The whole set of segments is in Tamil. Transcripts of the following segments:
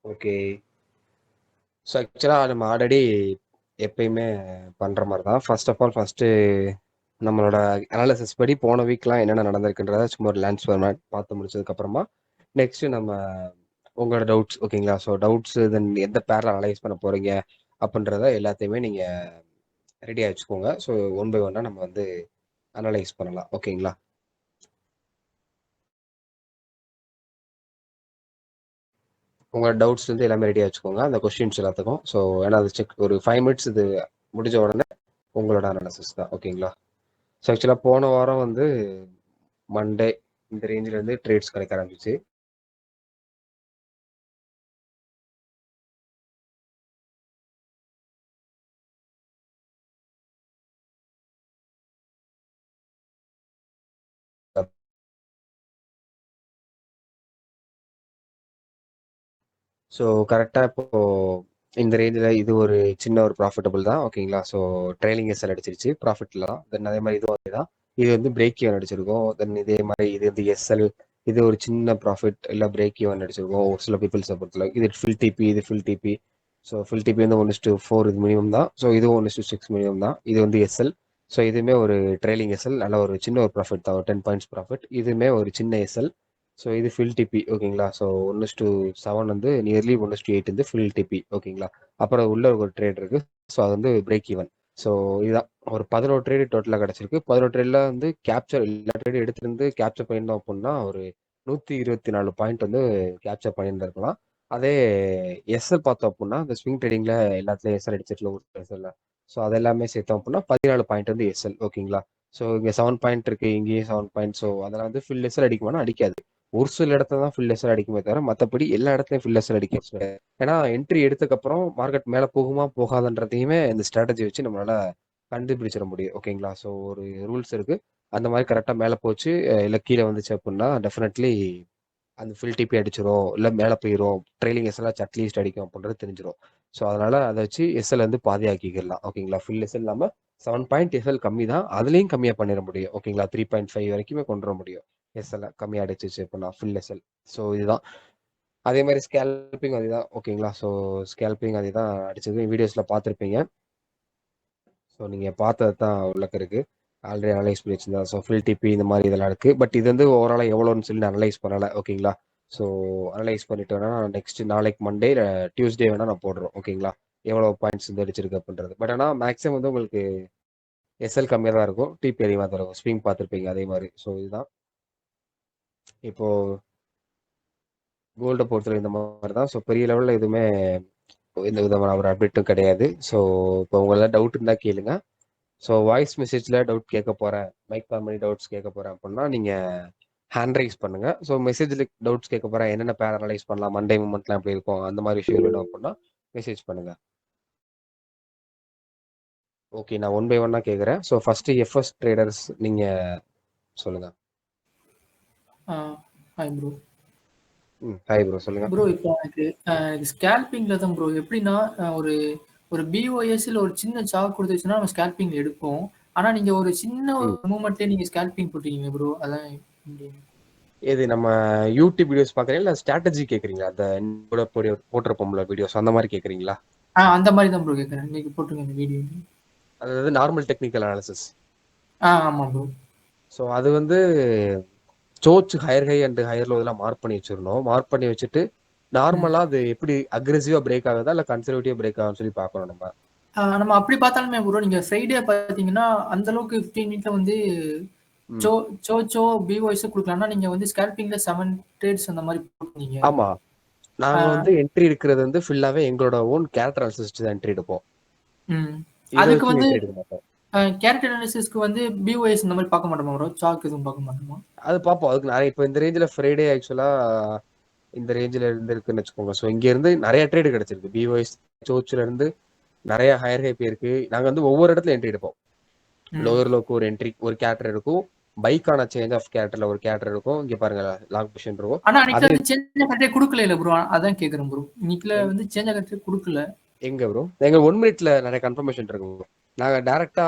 ஓகே. ஸோ ஆக்சுவலா நம்ம ஆல்ரெடி எப்பயுமே பண்ற மாரி தான். ஃபர்ஸ்ட்டு நம்மளோட அனாலிசிஸ் படி போன வீக்லாம் என்னென்ன நடந்திருக்குன்றத சும்மா ஒரு லேண்ட் ஃபார்மேட் பார்த்து முடிச்சதுக்கப்புறமா, நெக்ஸ்ட் நம்ம உங்களோட டவுட்ஸ் ஓகேங்களா? ஸோ டவுட்ஸ் தென் எந்த பேர்ல அனலைஸ் பண்ண போறீங்க அப்படின்றத எல்லாத்தையுமே நீங்க ரெடியா வச்சுக்கோங்க. ஸோ ஒன் பை ஒன்னா நம்ம வந்து அனலைஸ் பண்ணலாம். ஓகேங்களா? உங்களோட டவுட்ஸ் வந்து எல்லாமே ரெடியா வச்சுக்கோங்க. அந்த கொஸ்டின்ஸ் எல்லாத்துக்கும். ஸோ ஏன்னா அது செக் ஒரு 5 மினிட்ஸ் இது முடிஞ்ச உடனே உங்களோட அனாலிசிஸ் தான். ஓகேங்களா? ஸோ ஆக்சுவலா போன வாரம் வந்து மண்டே இந்த ரேஞ்சில இருந்து ட்ரேட்ஸ் கிடைக்க ஆரம்பிச்சு. ஸோ கரெக்டா இப்போ இந்த ரேஞ்சில இது ஒரு சின்ன ஒரு ப்ராஃபிட்டபிள் தான். ஓகேங்களா? ஸோ ட்ரெய்லிங் எஸ்எல் அடிச்சிருச்சு. ப்ராஃபிட்ல தான். தென் அதே மாதிரி இதுவும் அதே தான். இது வந்து பிரேக் ஈவன் அடிச்சிருக்கோம். தென் இதே மாதிரி இது வந்து எஸ்எல் இது ஒரு சின்ன ப்ராஃபிட் இல்ல பிரேக் ஈவன் அடிச்சிருக்கோம். ஒரு சில பீப்புள்ஸை பொறுத்தல இது ஃபில் டிபி இது fill DP. So fill DP வந்து 1:4 இது மினிமம் தான். ஸோ இதுவும் 1:6 மினிமம் தான். இது வந்து எஸ்எல். ஸோ இதுவுமே ஒரு ட்ரெய்லிங் எஸ்எல் நல்ல ஒரு சின்ன ஒரு ப்ராஃபிட் தான். ஒரு 10 பாயிண்ட்ஸ் ப்ராஃபிட். இதுவுமே ஒரு சின்ன எஸ்எல். ஸோ இது ஃபில் டிபி ஓகேங்களா? ஸோ 1:7 வந்து நியர்லி 1:8 வந்து ஃபில் டிபி ஓகேங்களா? அப்புறம் உள்ள ஒரு ட்ரேட் இருக்கு. ஸோ அது வந்து பிரேக் ஈவன். ஸோ இதுதான் ஒரு 11 ட்ரேடு டோட்டலாக கிடச்சிருக்கு. 11 ட்ரேட்ல வந்து கேப்சர் எல்லா ட்ரேடும் எடுத்துருந்து கேப்சர் பண்ணியிருந்தோம் அப்படின்னா ஒரு 124 பாயிண்ட் வந்து கேப்சர் பண்ணியிருந்திருக்கலாம். அதே எஸ்எல் பார்த்தோம் அப்படின்னா இந்த ஸ்விங் ட்ரேடிங்ல எல்லாத்துலயும் எஸ்எல் அடிச்சிருக்கல ஒரு எஸ்எல்ல. ஸோ அது எல்லாமே சேர்த்தோம் அப்படின்னா 14 பாயிண்ட் வந்து எஸ்எல் ஓகேங்களா? ஸோ இங்கே 7 பாயிண்ட் இருக்கு, இங்கேயும் 7 பாயிண்ட். ஸோ அதெல்லாம் வந்து ஃபுல் எஸ்எல் அடிக்குமானா அடிக்காது. ஒரு சில இடத்துல தான் ஃபுல் எஸ்எல் அடிக்குமே தவிர மற்றபடி எல்லா இடத்துலையும் ஃபுல் எஸ்எல் அடிக்க. ஏன்னா என்ட்ரி எடுத்ததுக்கப்புறம் மார்க்கெட் மேலே போகுமா போகாதுன்றதையுமே இந்த ஸ்ட்ராட்டஜி வச்சு நம்மளால கண்டுபிடிச்சிட முடியும் ஓகேங்களா? ஸோ ஒரு ரூல்ஸ் இருக்கு. அந்த மாதிரி கரெக்டாக மேலே போச்சு இல்லை கீழே வந்துச்சு அப்படின்னா டெஃபினெட்லி அந்த ஃபில் டிபி அடிச்சிரும் இல்லை மேலே போயிடும் ட்ரெயிலிங் எஸ்எல் அட்லீஸ்ட் அடிக்கும் அப்படின்றது தெரிஞ்சிடும். ஸோ அதனால அதை வச்சு எஸ்எல் வந்து பாதி ஆக்கிக்கலாம் ஓகேங்களா? ஃபுல் எஸ்எல் இல்லாமல் 7 பாயிண்ட் எஸ்எல் கம்மி தான். அதுலேயும் கம்மியாக பண்ணிட முடியும் ஓகேங்களா? 3.5 வரைக்குமே கொண்டு வர முடியும் எஸ்எல் கம்மியாக அடிச்சிச்சு அப்படின்னா ஃபுல் எஸ்எல். ஸோ இதுதான் அதே மாதிரி ஸ்கேல்பிங் அதுதான் ஓகேங்களா? ஸோ ஸ்கேல்பிங் அதே தான் அடிச்சது வீடியோஸில் பார்த்துருப்பீங்க. ஸோ நீங்கள் பார்த்தது தான் உள்ளக்க இருக்கு. ஆல்ரெடி அனலைஸ் பண்ணி வச்சிருந்தேன். ஸோ ஃபில் டிபி இந்த மாதிரி இதெல்லாம் இருக்குது. பட் இது வந்து ஓவராலாக எவ்வளோன்னு சொல்லி அனலைஸ் பண்ணலை ஓகேங்களா? ஸோ அனலைஸ் பண்ணிட்டு வேணா நெக்ஸ்ட் நாளைக்கு மண்டே டியூஸ்டே வேணா நான் போடுறோம் ஓகேங்களா? எவ்வளோ பாயிண்ட்ஸ் வந்து அடிச்சிருக்கு அப்படின்றது. பட் ஆனால் மேக்ஸிமம் வந்து உங்களுக்கு எஸ்எல் கம்மியாக தான் இருக்கும், டிபி அதிகமாக தான் இருக்கும். ஸ்விங் பார்த்துருப்பீங்க அதே மாதிரி. ஸோ இதுதான் இப்போ கோல்டை பொறுத்தவரை இந்த மாதிரி தான். ஸோ பெரிய லெவலில் எதுவுமே எந்த விதமான ஒரு அப்டேட்டும் கிடையாது. ஸோ இப்போ உங்களெல்லாம் டவுட் இருந்தால் கேளுங்க. ஸோ வாய்ஸ் மெசேஜில் டவுட் கேட்க போகிறேன், மைக் கால் பண்ணி டவுட்ஸ் கேட்க போகிறேன் அப்படின்னா நீங்கள் ஹேண்ட் ரைஸ் பண்ணுங்க. ஸோ மெசேஜில் டவுட்ஸ் கேட்க போகிறேன், என்னென்ன பேர் அனலைஸ் பண்ணலாம், மண்டே மூமெண்ட்லாம் எப்படி இருக்கும், அந்த மாதிரி விஷயம் வேணும் அப்படின்னா மெசேஜ் பண்ணுங்க. ஓகே, நான் ஒன் பை ஒன்னாக கேட்குறேன். ஸோ ஃபர்ஸ்ட் எஃப்எஸ் ட்ரேடர்ஸ் நீங்கள் சொல்லுங்க. Hi bro. ஹாய் ப்ரோ, சொல்லுங்க. ப்ரோ இப்போ எனக்கு ஸ்கேல்பிங்ல தான் ப்ரோ. எப்படின்னா ஒரு ஒரு பிஓஎஸ்ல ஒரு சின்ன சாக் கொடுத்துச்சுன்னா நம்ம ஸ்கேல்பிங் எடுப்போம். ஆனா நீங்க ஒரு சின்ன ஒரு மூமெண்ட்லயே நீங்க ஸ்கேல்பிங் போட்டீங்க ப்ரோ. அதான் இது நம்ம யூடியூப் வீடியோஸ் பார்க்குறீங்களா இல்லை ஸ்ட்ராட்டஜி கேட்குறீங்களா? அந்த கூட போட்டிருப்போம்ல வீடியோஸ் அந்த மாதிரி கேட்குறீங்களா? அந்த மாதிரி தான் ப்ரோ கேட்குறேன். நீங்க போட்டுருங்க இந்த வீடியோ. அதாவது நார்மல் டெக்னிக்கல் அனாலிசிஸ். ஆமா ப்ரோ. ஸோ அது வந்து சோச் higher high and higher low இதெல்லாம் மார்க் பண்ணி வச்சிடணும். மார்க் பண்ணி வச்சுட்டு நார்மலா அது எப்படி அக்ரெசிவா பிரேக் ஆகுதா இல்ல கன்சர்வேட்டிவா பிரேக் ஆகும்னு சொல்லி பார்க்கணும் நம்ம. நம்ம அப்படி பார்த்தாலுமே ப்ரோ நீங்க ஃப்ரைடே பார்த்தீங்கன்னா அந்த அளவுக்கு 15 மினிட்ல வந்து சோ பிஓஎஸ் கொடுக்கலாம்னா நீங்க வந்து ஸ்கேல்பிங்ல 7 ட்ரேட்ஸ் அந்த மாதிரி போட்டுருந்தீங்க. ஆமா, நாங்க வந்து என்ட்ரி எடுக்கிறது வந்து ஃபுல்லாவே எங்களோட ஓன் கேரக்டர் அனாலிசிஸ் தான் என்ட்ரி எடுப்போம். அதுக்கு வந்து கேரக்டர் அனாலிசிஸ்க்கு வந்து பிஓஎஸ் இந்த மாதிரி பார்க்க மாட்டோமா ப்ரோ? சாக் எதுவும் பார்க்க மாட்டோமா? அது பார்ப்போம். அதுக்கு நிறைய இப்போ இந்த ரேஞ்சில் ஃப்ரைடே ஆக்சுவலா இந்த ரேஞ்சில் இருந்து இருக்குன்னு வச்சுக்கோங்க. ஸோ இங்க இருந்து நிறைய ட்ரேடு கிடைச்சிருக்கு. பிஓஎஸ் சோச்ல இருந்து நிறைய ஹையர் ஹை போயிருக்கு. நாங்க வந்து ஒவ்வொரு இடத்துல என்ட்ரி எடுப்போம். லோயர் லோக்கு ஒரு என்ட்ரி ஒரு கேரக்டர் இருக்கும், பைக்கான சேஞ்ச் ஆஃப் கேரக்டர்ல ஒரு கேரக்டர் இருக்கும். இங்க பாருங்க லாங் பொசிஷன் இருக்கும். ஆனா அன்னைக்கு வந்து சேஞ்ச் கட்டே கொடுக்கல இல்ல ப்ரோ? அதான் கேக்குறேன் ப்ரோ. இன்னைக்குல வந்து சேஞ்ச் கட்டே கொடுக்கல. எங்க ப்ரோ? எங்க 1 மினிட்ல நிறைய கன்ஃபர்மேஷன் இருக்கு. நாங்க டைரக்டா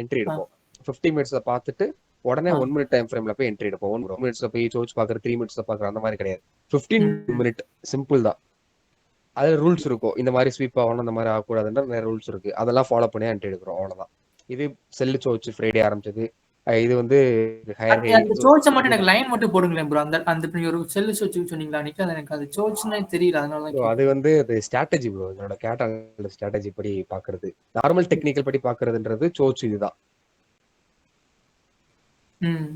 என்ட்ரி எடுப்போம். 50 மினிட்ஸ்ல பார்த்துட்டு உடனே 1 மினிட் டைம் ஃப்ரேம்ல போய் என்ட்ரி எடுப்போம். 1 மினிட்ஸ்ல போய் சோச் பாக்குற 3 மினிட்ஸ்ல பாக்குற அந்த மாதிரி கிடையாது. 15 மினிட் சிம்பிள் தான். அதுல ரூல்ஸ் இருக்கும். இந்த மாதிரி ஸ்வீப் ஆகணும், இந்த மாதிரி ஆகக்கூடாதுன்ற நிறைய ரூல்ஸ் இருக்கு. அதெல்லாம் ஃபாலோ பண்ணி என்ட்ரி எடுக்கிறோம். அவ்வளவுதான். இது செல்லு சோச்சு ஃப்ரைடே ஆரம்பிச்சது. இது வந்து ஹையர் ஹை அந்த சோச்சை மட்டும் எனக்கு லைன் மட்டும் போடுங்களேன் ப்ரோ. அந்த அந்த நீங்க ஒரு செல்லு சோச்சு சொன்னீங்களா அன்னைக்கு, அது எனக்கு அது சோச்சுன்னே தெரியல, அதனால தான் ஸோ அது கேட்டேன். வந்து அது ஸ்ட்ராட்டஜி ப்ரோ. என்னோட கேட்டால் ஸ்ட்ராட்டஜி படி பாக்குறது, நார்மல் டெக்னிக்கல் படி பாக்குறதுன்றது சோச்சு இதுதான். ம்.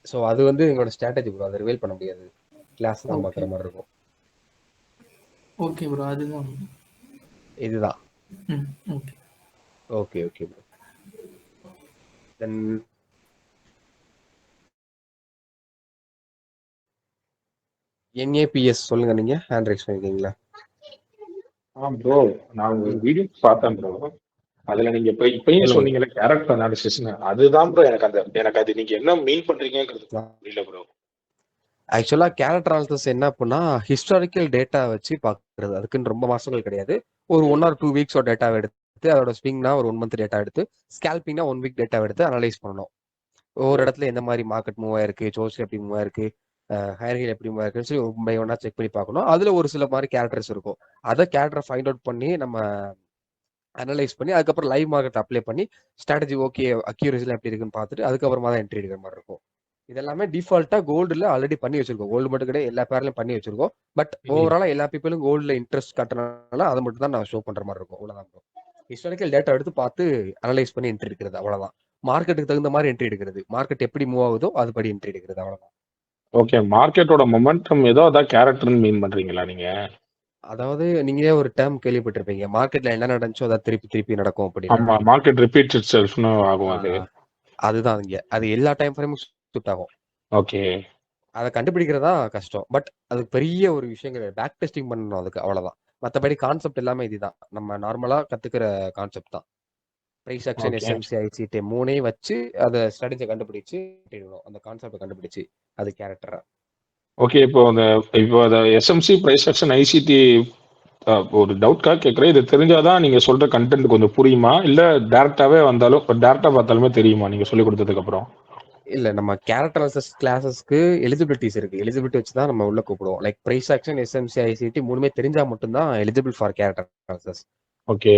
ஸோ அது வந்து எங்களோட ஸ்ட்ராட்டஜி ப்ரோ. அதை ரிவீல் பண்ண முடியாது. கிளாஸ் தான் ஓகே பார்க்குற மாதிரி இருக்கும். ஓகே ப்ரோ, அதுதான். இதுதான். ம். Okay okay okay bro. Then NAPS சொல்லுங்க. நீங்க ஹேண்ட் ரைஸ் பண்ணிருக்கீங்களா? ப்ரோ நான் ஒரு வீடியோ பார்த்தேன் ப்ரோ. அதுல நீங்க இப்பயும் சொல்லுங்க. சொன்னீங்கல்ல கேரக்டர் அனாலிசிஸ்னு, அதுதான் ப்ரோ எனக்கு அது நீங்க என்ன மீன் பண்றீங்கிறது புரியல ப்ரோ. ஆக்சுவலா கேரக்டர் அனாலிசிஸ் என்ன அப்படின்னா, ஹிஸ்டாரிக்கல் டேட்டா வச்சு பாக்குறது. அதுக்குன்னு ரொம்ப மாசங்கள் கிடையாது. ஒரு 1 or 2 வீக்ஸோட டேட்டாவை எடுத்து, அதோட ஸ்விங்னா ஒரு 1 month டேட்டா எடுத்து, ஸ்கேல்பிங்னா 1 week டேட்டா எடுத்து அனலைஸ் பண்ணணும். ஒவ்வொரு இடத்துல எந்த மாதிரி மார்க்கெட் மூவ் ஆயிருக்கு, சோர்ஸ் எப்படி மூவ் ஆயிருக்கு, ஹையர்கள் எப்படி மூவ் ஆயிருக்குன்னு சொல்லி பை ஒன்னா செக் பண்ணி பார்க்கணும். அதுல ஒரு சில மாதிரி கேரக்டர்ஸ் இருக்கும். அதை கேரக்டரை ஃபைண்ட் அவுட் பண்ணி நம்ம அனலைஸ் பண்ணி அதுக்கப்புறம் லைவ் மார்க்கெட் அப்ளை பண்ணி ஸ்ட்ராட்டஜி ஓகே அக்யூரேசிலாம் எப்படி இருக்குன்னு பார்த்துட்டு அதுக்கப்புறமா தான் என்ட்ரி எடுக்கிற மாதிரி இருக்கும். இதெல்லாமே டிஃபால்ட்டா கோல்டுல ஆல்ரெடி பண்ணி வச்சிருக்கோம். கோல்டு மட்டும் கிடையாது, எல்லா பேர்லயும் பண்ணி வச்சிருக்கோம். பட் ஓவராலா எல்லா பீப்புளும் கோல்டுல இன்ட்ரெஸ்ட் கட்டுறதுனால அதை மட்டும் தான் நான் ஷோ பண்ற மாதிரி இருக்கும். அவ்வளவுதான். ஹிஸ்டாரிக்கல் டேட்டா எடுத்து பார்த்து அனலைஸ் பண்ணி என்ட்ரி எடுக்கிறது, அவ்வளவுதான். மார்க்கெட்டுக்கு தகுந்த மாதிரி என்ட்ரி எடுக்கிறது, மார்க்கெட் எப்படி மூவ் ஆகுதோ அதுபடி என்ட்ரி எடுக்கிறது, அவ்வளவுதான். ஓகே, மார்க்கெட்டோட மொமெண்டம் ஏதோ அதான் கேரக்டர்னு மீன் பண்றீங்களா நீங்க? அதாவது நீங்களே ஒரு டேர்ம் கேள்விப்பட்டிருப்பீங்க, மார்க்கெட்ல என்ன நடந்துச்சோ அதை திருப்பி திருப்பி நடக்கும் அப்படின்னு. ஆமா, மார்க்கெட் ரிப்பீட்ஸ் இட்செல்ஃப்னு ஆகும் அது. அதுதான் இங்க. அது எல்லா டைம் ஃப்ரேமும் சூட் ஆகும். ஓகே, அதை கண்டுபிடிக்கிறதா கஷ்டம். பட் அது பெரிய ஒரு விஷயம் கிடையாது. பேக் டெஸ்டிங் பண்ணணும் அதுக்கு, அவ்வளவுதான். மற்றபடி கான்செப்ட் எல்லாமே இதுதான். நம்ம நார்மலா கத்துக்கிற கான்செப்ட் தான். Price action, okay, SMC, ICT மூணையும் வச்சு அதை ஸ்ட்ராட்டஜியை கண்டுபிடிச்சு அந்த கான்செப்டை கண்டுபிடிச்சு அது கேரக்டரா. ஓகே. இப்போ அந்த எஸ்எம்சி பிரைஸ் ஆக்ஷன் ஐசிடி ஒரு டவுட்காக கேட்குறேன். இது தெரிஞ்சாதான் நீங்க சொல்ற கண்டென்ட் கொஞ்சம் புரியுமா, இல்ல டேரக்டாவே வந்தாலும் டேரக்டா பார்த்தாலுமே தெரியுமா நீங்க சொல்லி கொடுத்ததுக்கு அப்புறம்? இல்ல, நம்ம கேரக்டர் அனாலிசிஸ் கிளாஸஸ்க்கு எலிஜிபிலிட்டிஸ் இருக்கு. எலிஜிபிலிட்டி வச்சு தான் நம்ம உள்ள கூப்பிடுவோம். Like price action, SMC, ICT மூணுமே தெரிஞ்சா மட்டும்தான் eligible for character analysis. Okay,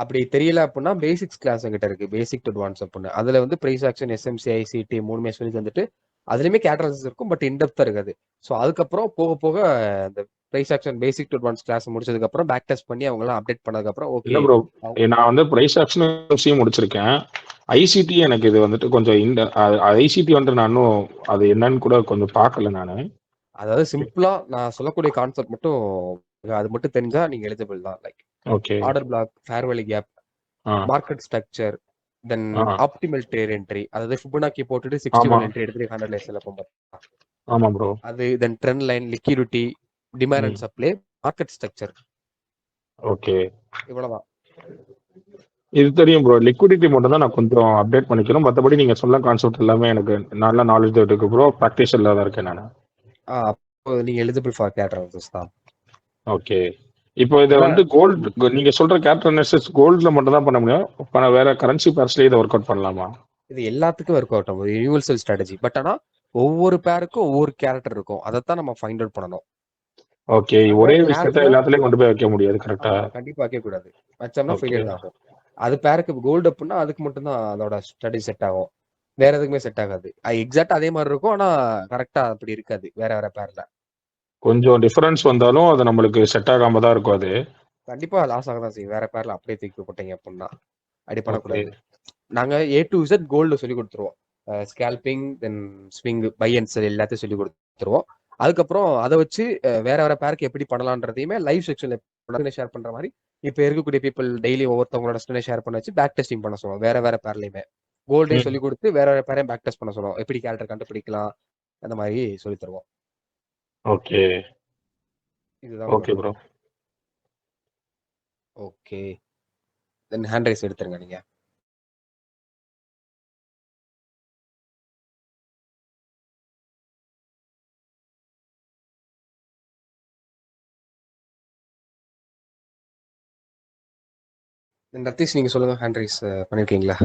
அப்படி தெரியல அப்படின்னா பேசிக்ஸ் கிளாஸ் என்கிட்ட இருக்கு, பேசிக் டு அட்வான்ஸ் அப்படின்னு. அதுல வந்து பிரைஸ் ஆக்ஷன், எஸ்எம்சி, ஐசிடி மூணுமே சொல்லி தந்துட்டு அதுலயுமே கேரக்டர் அனாலிசிஸ் இருக்கும், பட் இன்டெப்தா இருக்காது. ஸோ அதுக்கப்புறம் போக போக இந்த price action basic to advance class முடிச்சதுக்கு அப்புறம் பேக் டெஸ்ட் பண்ணி அவங்க எல்லாம் அப்டேட் பண்ணதுக்கு அப்புறம் ஓகே. இல்ல ப்ரோ, நான் வந்து பிரைஸ் ஆக்ஷன் முடிச்சிருக்கேன். ஐசிடி எனக்கு இது வந்துட்டு கொஞ்சம் ஐசிடி வந்து நான் இன்னும் அது என்னன்னு கூட கொஞ்சம் பார்க்கல நானு. அதாவது சிம்பிளா நான் சொல்லக்கூடிய கான்செப்ட் மட்டும் அது மட்டும் தெரிஞ்சா நீங்க எலிஜிபிள் தான். Like okay, order block, fair value gap, market structure, then optimal trade entry. அதாவது ஃபிபோனாக்கி போட்டுட்டு 61 என்ட்ரி எடுத்து 100 லைன்ஸ்ல போகும். ஆமா ப்ரோ. அது then trend line, liquidity, demand and supply, market structure. Okay, இவ்வளவுதான். இது தெரியும் ப்ரோ. லிக்விடிட்டி மட்டும் தான் நான் கொஞ்சம் அப்டேட் பண்ணிக்கணும். மற்றபடி நீங்க சொன்ன கான்செப்ட் எல்லாமே எனக்கு நல்ல நாலேஜ் இருக்கு ப்ரோ. ப்ராக்டிஷன்ல தான் இருக்கேன் நான். அப்போ நீங்க எலிஜிபிள் ஃபார் கேரக்டர் அனாலிசிஸ் தான். ஓகே, இப்போ இதை வந்து கோல்டு நீங்க சொல்ற கேரக்டர் அனாலிசிஸ் கோல்ட்ல மட்டும் தான் பண்ண முடியும், வேற கரன்சி பேர்ஸ்லயே இதை ஒர்க் அவுட் பண்ணலாமா? இது எல்லாத்துக்கும் ஒர்க் அவுட் ஆகும், யூனிவர்சல் ஸ்ட்ராட்டஜி. பட் ஆனா ஒவ்வொரு பேருக்கும் ஒவ்வொரு கேரக்டர் இருக்கும், அதைத்தான் நம்ம ஃபைண்ட் அவுட் பண்ணணும். ஓகே, ஒரே விஷயத்த எல்லாத்துலயும் கொண்டு போய் வைக்க முடியாது, கரெக்டா? கண்டிப்பா வைக்க கூடாது, வச்சோம்னா ஃபெயிலியர் தான் ஆகும். அது பேருக்கு கோல்டு அப்னா அதுக்கு மட்டும் தான் அதோட ஸ்டடி செட் ஆகும், வேற எதுக்குமே செட் ஆகாது. எக்ஸாக்ட் அதே மாதிரி இருக்கும், ஆனா கரெக்டா அப்படி இருக்காது வேற வேற பேர்ல. கொஞ்சம் டிஃபரன்ஸ் வந்தாலும் அது நம்மளுக்கு செட் ஆகாம தான் இருக்கும். அது கண்டிப்பா லாஸ் ஆக தான் செய்யும் வேற பேர்ல அப்படியே தூக்கி போட்டீங்க அப்படின்னா. அப்படி பண்ணக்கூடாது. ஓகே, நாங்க A to Z கோல்டு சொல்லி கொடுத்துருவோம். Scalping, then swing, buy and sell எல்லாத்தையும் சொல்லி கொடுத்துருவோம். அதுக்கப்புறம் அதை வச்சு வேற வேற பேருக்கு எப்படி பண்ணலான்றதையுமே லைவ் செக்ஷன்ல ஷேர் பண்ற மாதிரி இப்ப இருக்கக்கூடிய பீப்புள் டெய்லி ஒவ்வொருத்தவங்களோட ஸ்டோனை ஷேர் பண்ண வச்சு பேக் டெஸ்டிங் பண்ண சொல்லுவோம். வேற வேற பேர்லயுமே கோல்டே சொல்லி கொடுத்து வேற வேற பேரையும் பேக் டெஸ்ட் பண்ண சொல்லுவோம். எப்படி கேரக்டர் கண்டுபிடிக்கலாம் அந்த மாதிரி சொல்லி தருவோம். ஓகே, இதுதான். Okay bro. ஓகே, தென் ஹேண்ட் ரைஸ் எடுத்துருங்க நீங்க. நத்தீஷ் நீங்க சொல்லுங்க, ஹேண்ட் ரைஸ் பண்ணிருக்கீங்களா?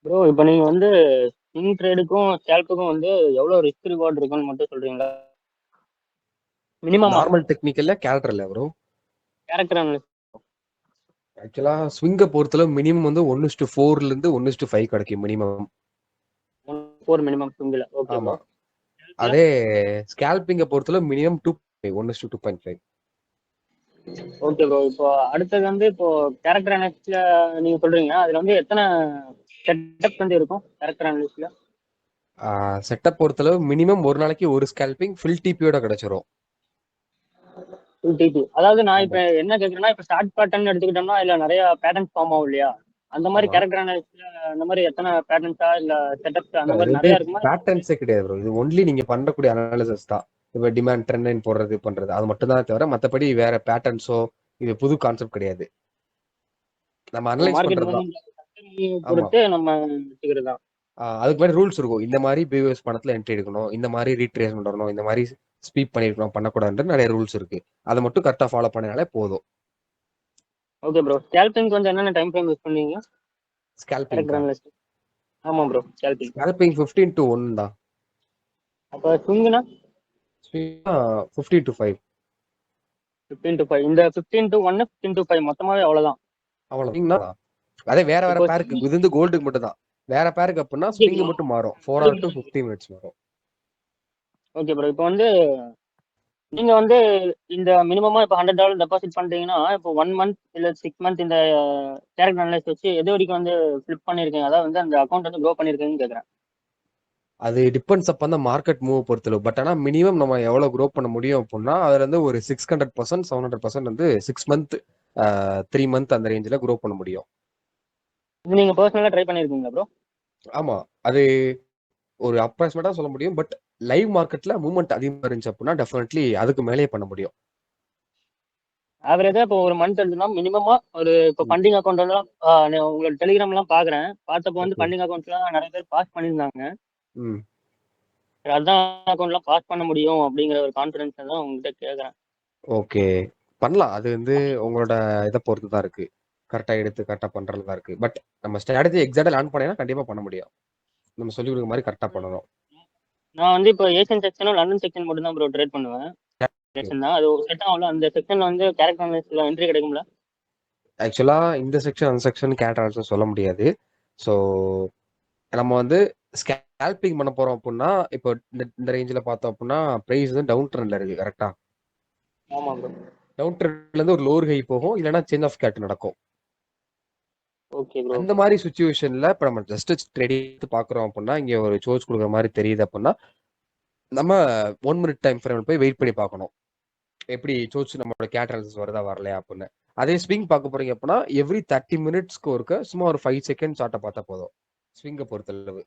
ப்ரோ இப்போ நீங்க வந்து ஸ்விங் ட்ரேடுக்கும் ஸ்கேல்ப்புக்கும் வந்து எவ்வளவு ரிஸ்க் ரிவார்ட் இருக்குன்னு மட்டும் சொல்றீங்களா? மினிமமா நார்மல் டெக்னிக்கல்ல கேரக்டர் இல்ல ப்ரோ. கேரக்டர் அனலிஸ்ட் ஆக்சுவலா ஸ்விங்கை பொறுத்தளவு மினிமம் வந்து 1:4 இருந்து 1:5 கிடைக்கும் மினிமம். 4 minimum single. ஓகே ஆமா. ப்ரோ. அதே ஸ்கேல்பிங்கை பொறுத்தளவு மினிமம் 1:2.5. Okay bro. இப்போ அடுத்தது வந்து இப்போ கேரக்டர் அனலிஸ்ட்ல நீங்க சொல்றீங்க, அதுல வந்து எத்தனை செட்டப் வந்து இருக்கும் கேரக்டர் அனலிஸ்ட்ல? செட்டப் பொறுத்தளவு மினிமம் ஒரு நாளைக்கு ஒரு ஸ்கேல்பிங் ஃபுல் டிபியோட கிடைச்சிரும். டிடி. அதாவது நான் ஆமா இப்ப என்ன கேக்குறேன்னா, இப்ப ஸ்டார்ட் பேட்டர்ன் எடுத்துக்கிட்டோம்னா இல்ல நிறைய பேட்டர்ன்ஸ் ஃபார்ம் ஆகும் இல்லையா? அந்த மாதிரி ஆமா. கேரக்டர் அனலிஸ்ட்ல அந்த மாதிரி எத்தனை பேட்டர்ன்ஸா இல்ல செட்டப்ஸ் அந்த இது மாதிரி வந்து நிறைய இருக்குமா? பேட்டர்ன்ஸே கிடையாது ப்ரோ. இது ஒன்லி நீங்க பண்ணக்கூடிய அனாலிசிஸ் தான். இப்போ டிமாண்ட் ட்ரெண்ட் லைன் போடுறது பண்றது அது மட்டும் தான் தவிர மற்றபடி வேற பேட்டர்ன்ஸோ இது புது கான்செப்ட் கிடையாது. நம்ம அனலைஸ் மார்க்கெட் பண்றது தான். மூவ்மெண்ட் ஆமா. பொறுத்து நம்ம வச்சுக்கிறது தான். அதுக்கு மாதிரி ரூல்ஸ் இருக்கும். இந்த மாதிரி பிவிஎஸ் பணத்துல என்ட்ரி எடுக்கணும், இந்த மாதிரி ரீட்ரேஸ்மெண்ட் வரணும், இந்த மாதிரி ஸ்பீப் பண்ணிருக்கணும் பண்ணக்கூடாதுன்ற நிறைய ரூல்ஸ் இருக்கு. அதை மட்டும் கரெக்டா ஃபாலோ பண்ணாலே போதும். Okay bro. ஸ்கேல்பிங் வந்து என்னென்ன டைம் ஃப்ரேம் யூஸ் பண்ணுவீங்க கேரக்டர் ஸ்கேல்பிங்கா? அனலிஸ்ட்? ஆமா ப்ரோ, ஸ்கேல்பிங். ஸ்கேல்பிங் 15:1 தான். அப்ப ஸ்விங்னா 15:5. 15 to 5. இந்த 15 to 1 15 to 5 மொத்தமாவே அவ்வளவுதான். அவ்வளவுதான். அதே வேற வேற இப்போ பேருக்கு இது வந்து கோல்டுக்கு மட்டும் தான். வேற பேருக்கு அப்படின்னா ஸ்விங் மட்டும் மாறும். 4 hour to 15 minutes வரும். Okay bro. இப்போ வந்து நீங்க வந்து இந்த மினிமமா இப்போ $100 டெபாசிட் பண்றீங்கன்னா இப்போ 1 month இல்ல 6 month இந்த கேரக்டர் அனலைஸ் வச்சு எது வரைக்கும் வந்து ஃபிளிப் பண்ணிருக்கீங்க, அதாவது வந்து அந்த அக்கௌண்ட் வந்து க்ரோ பண்ணிருக்கீங்கன்னு கேக்குறேன். அது டிபெண்ட்ஸ் அப்ப அந்த மார்க்கெட் மூவ் பொறுத்தளவு. பட் ஆனா மினிமம் நம்ம எவ்வளவு க்ரோ பண்ண முடியும் அப்படின்னா அதுல இருந்து ஒரு 600% 700% வந்து 6 month 3 month அந்த ரேஞ்சில க்ரோ பண்ண முடியும். இது நீங்க பர்சனலா ட்ரை பண்ணிருக்கீங்களா ப்ரோ? ஆமா. அது ஒரு அப்ராக்சிமேட்டா சொல்ல முடியும். பட் லைவ் மார்க்கெட்ல மூவ்மெண்ட் அதிகமா இருந்துச்சு அப்படின்னா டெஃபினெட்லி அதுக்கு மேலேயே பண்ண முடியும். ஆவரேஜா இப்போ ஒரு மந்த் எடுத்துனா மினிமமா ஒரு இப்போ ஃபண்டிங் அக்கௌண்ட் எல்லாம் உங்களோட டெலிகிராம் எல்லாம் பாக்குறேன். பார்த்தப்போ வந்து ஃபண்டிங் அக்கௌண்ட்ஸ்லாம் நிறைய பேர் பாஸ் பண்ணியிருந்தாங்க. ம். அதான் அக்கௌண்ட்லாம் பாஸ் பண்ண முடியும் அப்படிங்கிற ஒரு கான்ஃபிடன்ஸ் தான் உங்ககிட்ட கேக்குறேன். ஓகே. பண்ணலாம். அது வந்து உங்களோட இதை பொறுத்து தான் இருக்கு. கரெக்டா எடுத்து கரெக்டா பண்றதுல தான் இருக்கு. பட் நம்ம ஸ்ட்ராட்டஜி எக்ஸாக்டா லேர்ன் பண்ணீங்கன்னா கண்டிப்பா பண்ண முடியும். நம்ம சொல்லி கொடுக்குற மாதிரி கரெக்டா பண்ணணும். நான் வந்து இப்போ ஏசியன் செக்ஷனும் லண்டன் செக்ஷன் மட்டும் தான் ப்ரோ ட்ரேட் பண்ணுவேன். செக்ஷன் தான் அது செட் ஆகல. அந்த செக்ஷன்ல வந்து கேரக்டர் அனலிஸ்ட்ல என்ட்ரி கிடைக்கும்ல? ஆக்சுவலா இந்த செக்ஷன் அந்த செக்ஷன் கேட்டர் சொல்ல முடியாது. ஸோ நம்ம வந்து ஸ்கேல்பிங் பண்ண போறோம் அப்படின்னா இப்போ இந்த ரேஞ்சில் பார்த்தோம் அப்படின்னா ப்ரைஸ் வந்து டவுன் ட்ரெண்ட்ல இருக்கு. கரெக்டா? ஆமா ப்ரோ. டவுன் ட்ரெண்ட்ல இருந்து ஒரு லோர் ஹை போகும், இல்லைன்னா சேஞ்ச் ஆஃப் கேட் நடக்கும். Okay bro. அந்த மாதிரி சுச்சுவேஷன்ல இப்போ நம்ம ஜஸ்ட் ட்ரேடிங் எடுத்து பாக்குறோம் அப்படின்னா இங்க ஒரு சோர்ஸ் கொடுக்குற மாதிரி தெரியுது அப்படின்னா நம்ம 1 minute டைம் ஃப்ரேம்ல போய் வெயிட் பண்ணி பார்க்கணும். எப்படி சோர்ஸ் நம்மளோட கேட்டரல்ஸ் வருதா வரலையா அப்படின்னு. அதே ஸ்விங் பார்க்க போறீங்க அப்படின்னா எவ்ரி 30 minutesக்கு ஒருக்க சும்மா ஒரு 5 செகண்ட் சார்ட்டை பார்த்தா போதும் ஸ்விங்கை பொறுத்தளவு.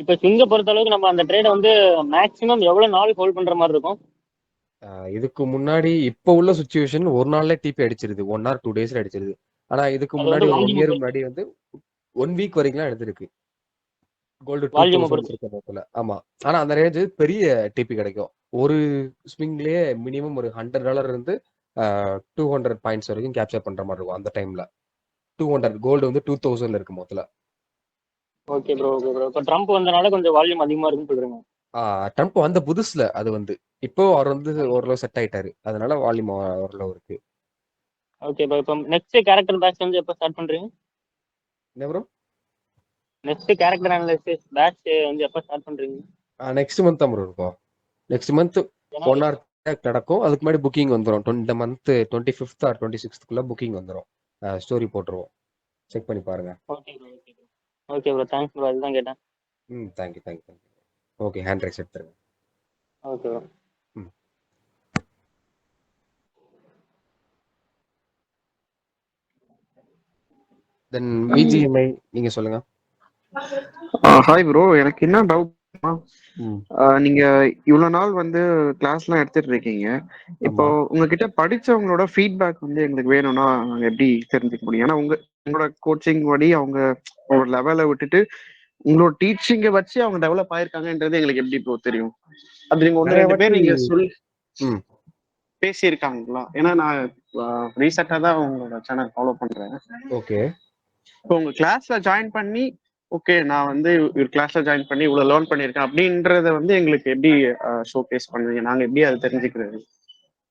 இப்போ ஸ்விங்கை பொறுத்த அளவுக்கு நம்ம அந்த ட்ரேடை வந்து மேக்ஸிமம் எவ்வளவு நாள் ஹோல்ட் பண்ற மாதிரி இருக்கும்? இதுக்கு முன்னாடி இப்போ உள்ள சுச்சுவேஷன் ஒரு நாள்ல டிபி அடிச்சிருது, 1 or 2 daysல அடிச்சிருது. ஆனா இதுக்கு அது முன்னாடி வந்து ஒரு 1 year வால்யூம் முன்னாடி வந்து 1 week வரைக்கும் எடுத்திருக்கு கோல்டு வால்யூமை 2000 பொறுத்து. இருக்க நேரத்துல. ஆமா. ஆனா அந்த ரேஞ்ச் பெரிய டிபி கிடைக்கும். ஒரு ஸ்விங்லயே மினிமம் ஒரு $100 இருந்து 200 பாயிண்ட்ஸ் வரைக்கும் கேப்சர் பண்ற மாதிரி இருக்கும் அந்த டைம்ல. 200 கோல்டு வந்து 2000 இருக்கு மொத்தல. Okay bro. Okay bro. இப்போ ட்ரம்ப் வந்தனால கொஞ்சம் வால்யூம் அதிகமா இருக்குன்னு சொல்றீங்க. ட்ரம்ப் வந்த புதுசுல அது வந்து இப்போ அவர் வந்து ஓரளவு செட் ஆயிட்டாரு. அதனால வால்யூம் ஓரளவு இருக்கு. Okay bro. இப்போ நெக்ஸ்ட் கேரக்டர் பேட்ச் வந்து எப்போ ஸ்டார்ட் பண்றீங்க? என்ன bro? Next character analysis batch வந்து எப்போ ஸ்டார்ட் பண்றீங்க? நெக்ஸ்ட் மந்த் தான் ப்ரோ இருக்கும். நெக்ஸ்ட் மந்த் 1 hour நடக்கும். அதுக்கு முன்னாடி புக்கிங் வந்துடும். இந்த மந்த் 25th or 26th புக்கிங் வந்துடும். ஸ்டோரி போட்டுருவோம். செக் பண்ணி பாருங்க. Okay bro. Okay bro. Okay bro. Thanks bro. அதுதான் கேட்டேன். தேங்க்யூ. ஓகே, ஹேண்ட் ரைஸ் எடுத்துருங்க. Okay bro. தென் விஜிஎம்ஐ நீங்க சொல்லுங்க. Hi bro. எனக்கு என்ன டவுட்னா, நீங்க இவ்வளவு நாள் வந்து கிளாஸ் எல்லாம் எடுத்துட்டு இருக்கீங்க. இப்போ உங்ககிட்ட படிச்சவங்களோட ஃபீட்பேக் வந்து எங்களுக்கு வேணும்னா நாங்க எப்படி தெரிஞ்சுக்க முடியும்? ஏன்னா உங்களோட கோச்சிங் படி அவங்க ஒரு லெவலை விட்டுட்டு உங்களோட டீச்சிங்கை வச்சு அவங்க டெவலப் ஆயிருக்காங்கன்றது எங்களுக்கு எப்படி ப்ரோ தெரியும்? அது நீங்க ஒன்று 2 பேர் நீங்க சொல்லி பேசியிருக்காங்களா? ஏன்னா நான் ரீசெண்டா தான் உங்களோட சேனல் ஃபாலோ பண்றேன். ஓகே. இப்போ உங்க கிளாஸ்ல ஜாயின் பண்ணி ஓகே நான் வந்து ஒரு கிளாஸ்ல ஜாயின் பண்ணி இவ்வளவு லேர்ன் பண்ணியிருக்கேன் அப்படின்றத வந்து எங்களுக்கு எப்படி ஷோகேஸ் பண்ணுவீங்க, நாங்க எப்படி அதை தெரிஞ்சுக்கிறது?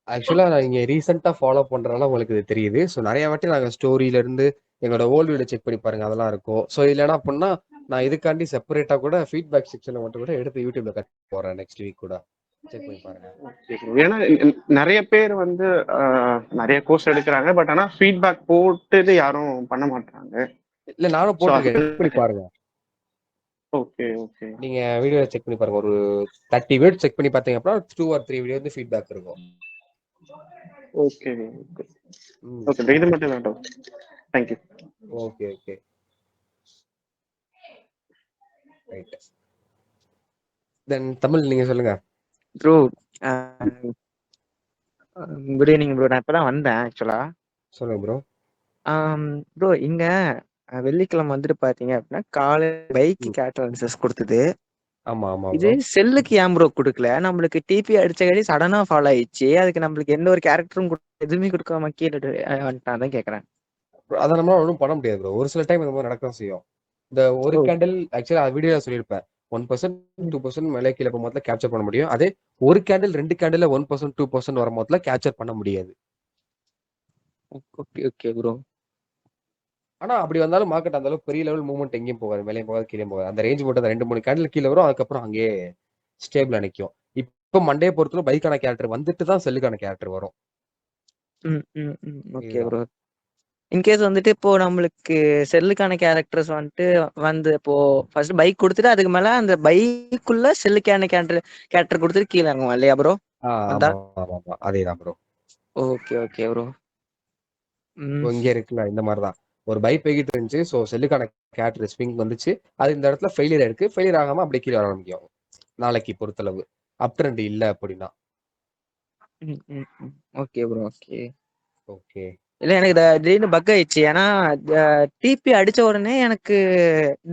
ஆக்சுவலா நீங்க ரீசெண்டா ஃபாலோ பண்றதால உங்களுக்கு இது தெரியுது. ஸோ நிறைய வாட்டி நாங்க ஸ்டோரியில இருந்து எங்களோட ஓல்டு வீடியோ செக் பண்ணி பாருங்க, அதெல்லாம் இருக்கும். ஸோ இல்லைன்னா அப்படின்னா நான் இதுக்காண்டி செப்பரேட்டா கூட ஃபீட்பேக் செக்ஷன்ல மட்டும் கூட எடுத்து யூடியூப்ல கட் போறேன் நெக்ஸ்ட் வீக் கூட செக் பண்ணி பாருங்க. Okay bro. ஏன்னா நிறைய பேர் வந்து நிறைய கோர்ஸ் எடுக்கிறாங்க, பட் ஆனா ஃபீட்பேக் போட்டு யாரும் பண்ண மாட்டாங்க. இல்ல நானும் ஸோ அது போட்டிருக்கேன், செக் பண்ணி பாருங்க. ஓகே ஓகே நீங்க வீடியோ செக் பண்ணி பாருங்க. ஒரு 30 வீடியோ செக் பண்ணி பார்த்தீங்க அப்படின்னா 2 or 3 வீடியோ வந்து ஃபீட்பேக் இருக்கும். ஓகே ஓகே இது மட்டும் தான் doubt. Thank you. Okay okay right. Then Tamil நீங்க சொல்லுங்க. Bro good evening bro. நான் இப்பதான் வந்தேன் ஆக்சுவலா. சொல்லுங்க ப்ரோ. ப்ரோ இங்க வெள்ளிக்கிழமை வந்துட்டு பாத்தீங்க அப்படின்னா காலையில் பைக்கு கேட்டலன்சஸ் கொடுத்தது. ஆமா ஆமா இது ப்ரோ. செல்லுக்கு ஏன் ப்ரோ கொடுக்கல? நம்மளுக்கு டிபி அடிச்ச கடி சடனா ஃபாலோ ஆயிடுச்சு. அதுக்கு நம்மளுக்கு எந்த ஒரு கேரக்டரும் எதுவுமே கொடுக்காம கீழே வந்துட்டான் தான் கேட்கறேன். அதை நம்ம ஒன்றும் பண்ண முடியாது ப்ரோ. ஒரு சில டைம் இந்த மாதிரி நடக்க செய்யும். இந்த ஒரு கேண்டில் ஆக்சுவலா வீடியோ சொல்லியிருப்பேன் 1% 2% மேலே கீழே போகும்போது கேப்சர் பண்ண முடியும். அதே ஒரு கேண்டில் 2 கேண்டில் 1% 2% வரும்போதுல கேப்சர் பண்ண முடியாது. Okay okay bro. ஆனா அப்படி வந்தாலும் மார்க்கெட் அந்த அளவுக்கு பெரிய லெவல் மூவ்மெண்ட் எங்கேயும் போகாது, மேலேயும் போகாது கீழே போகாது. அந்த ரேஞ்ச் மட்டும் 2-3 கேண்டில் கீழே வரும், அதுக்கப்புறம் அங்கேயே ஸ்டேபிளா நிற்கும். இப்போ மண்டே பொறுத்தவரை பைக்கான கேரக்டர் வந்துட்டு தான் செல்லுக்கான கேரக்டர் வரும். Okay bro. இன்கேஸ் வந்துட்டு இப்போ நம்மளுக்கு செல்லுக்கான கேரக்டர்ஸ் வந்துட்டு வந்து இப்போ ஃபர்ஸ்ட் பைக் கொடுத்துட்டு அதுக்கு மேல அந்த பைக்குள்ள செல்லுக்கான கேரக்டர் கொடுத்துட்டு கீழே இறங்குவோம் இல்லையா ப்ரோ? ஆமா ஆமா அதேதான் ப்ரோ. Okay okay bro. இங்க இருக்குல்ல இந்த மாதிரிதான் ஒரு பைக் போய்கிட்டு இருந்துச்சு. ஸோ செல்லுக்கான கேரக்டர் ஸ்விங் வந்துச்சு, அது இந்த இடத்துல ஃபெயிலியர் இருக்கு. ஃபெயிலியர் ஆகாம அப்படியே கீழே வர ஆரம்பிக்கும் நாளைக்கு பொறுத்தளவு அப் ட்ரெண்ட் இல்லை அப்படின்னா. Okay bro. Okay okay. இல்ல எனக்கு திடீர்னு பக் ஆயிடுச்சு. ஏன்னா டிபி அடிச்ச உடனே எனக்கு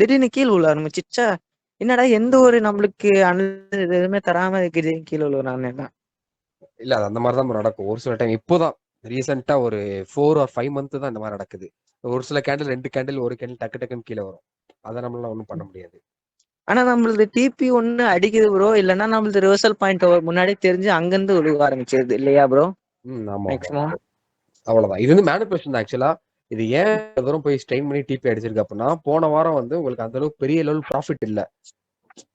திடீர்னு கீழே உள்ள ஆரம்பிச்சிச்சா, என்னடா எந்த ஒரு நம்மளுக்கு எதுவுமே தராம கீழே விழுறான்னு. இல்ல அது அந்த மாதிரி தான் நடக்கும் ஒரு சில டைம். இப்போதான் ரீசெண்டா ஒரு 4 or 5 months தான் இந்த மாதிரி நடக்குது. ஒரு சில கேண்டில் 2 கேண்டில் 1 கேண்டில் டக்கு டக்குன்னு கீழே வரும். அதை நம்மளால ஒன்றும் பண்ண முடியாது. ஆனா நம்மளது டிபி ஒண்ணு அடிக்குது ப்ரோ, இல்லன்னா நம்மளது ரிவர்சல் பாயிண்ட் முன்னாடியே தெரிஞ்சு அங்கிருந்து விழுக ஆரம்பிச்சிருது இல்லையா ப்ரோ? ஆமா மேக்ஸிமம் அவ்வளவுதான். இது வந்து மேனிபுலேஷன் தான் ஆக்சுவலா. இது ஏன் தூரம் போய் ஸ்ட்ரெயின் பண்ணி டிபி அடிச்சிருக்கு அப்படின்னா, போன வாரம் வந்து உங்களுக்கு அந்த அளவுக்கு பெரிய லெவல் ப்ராஃபிட் இல்ல.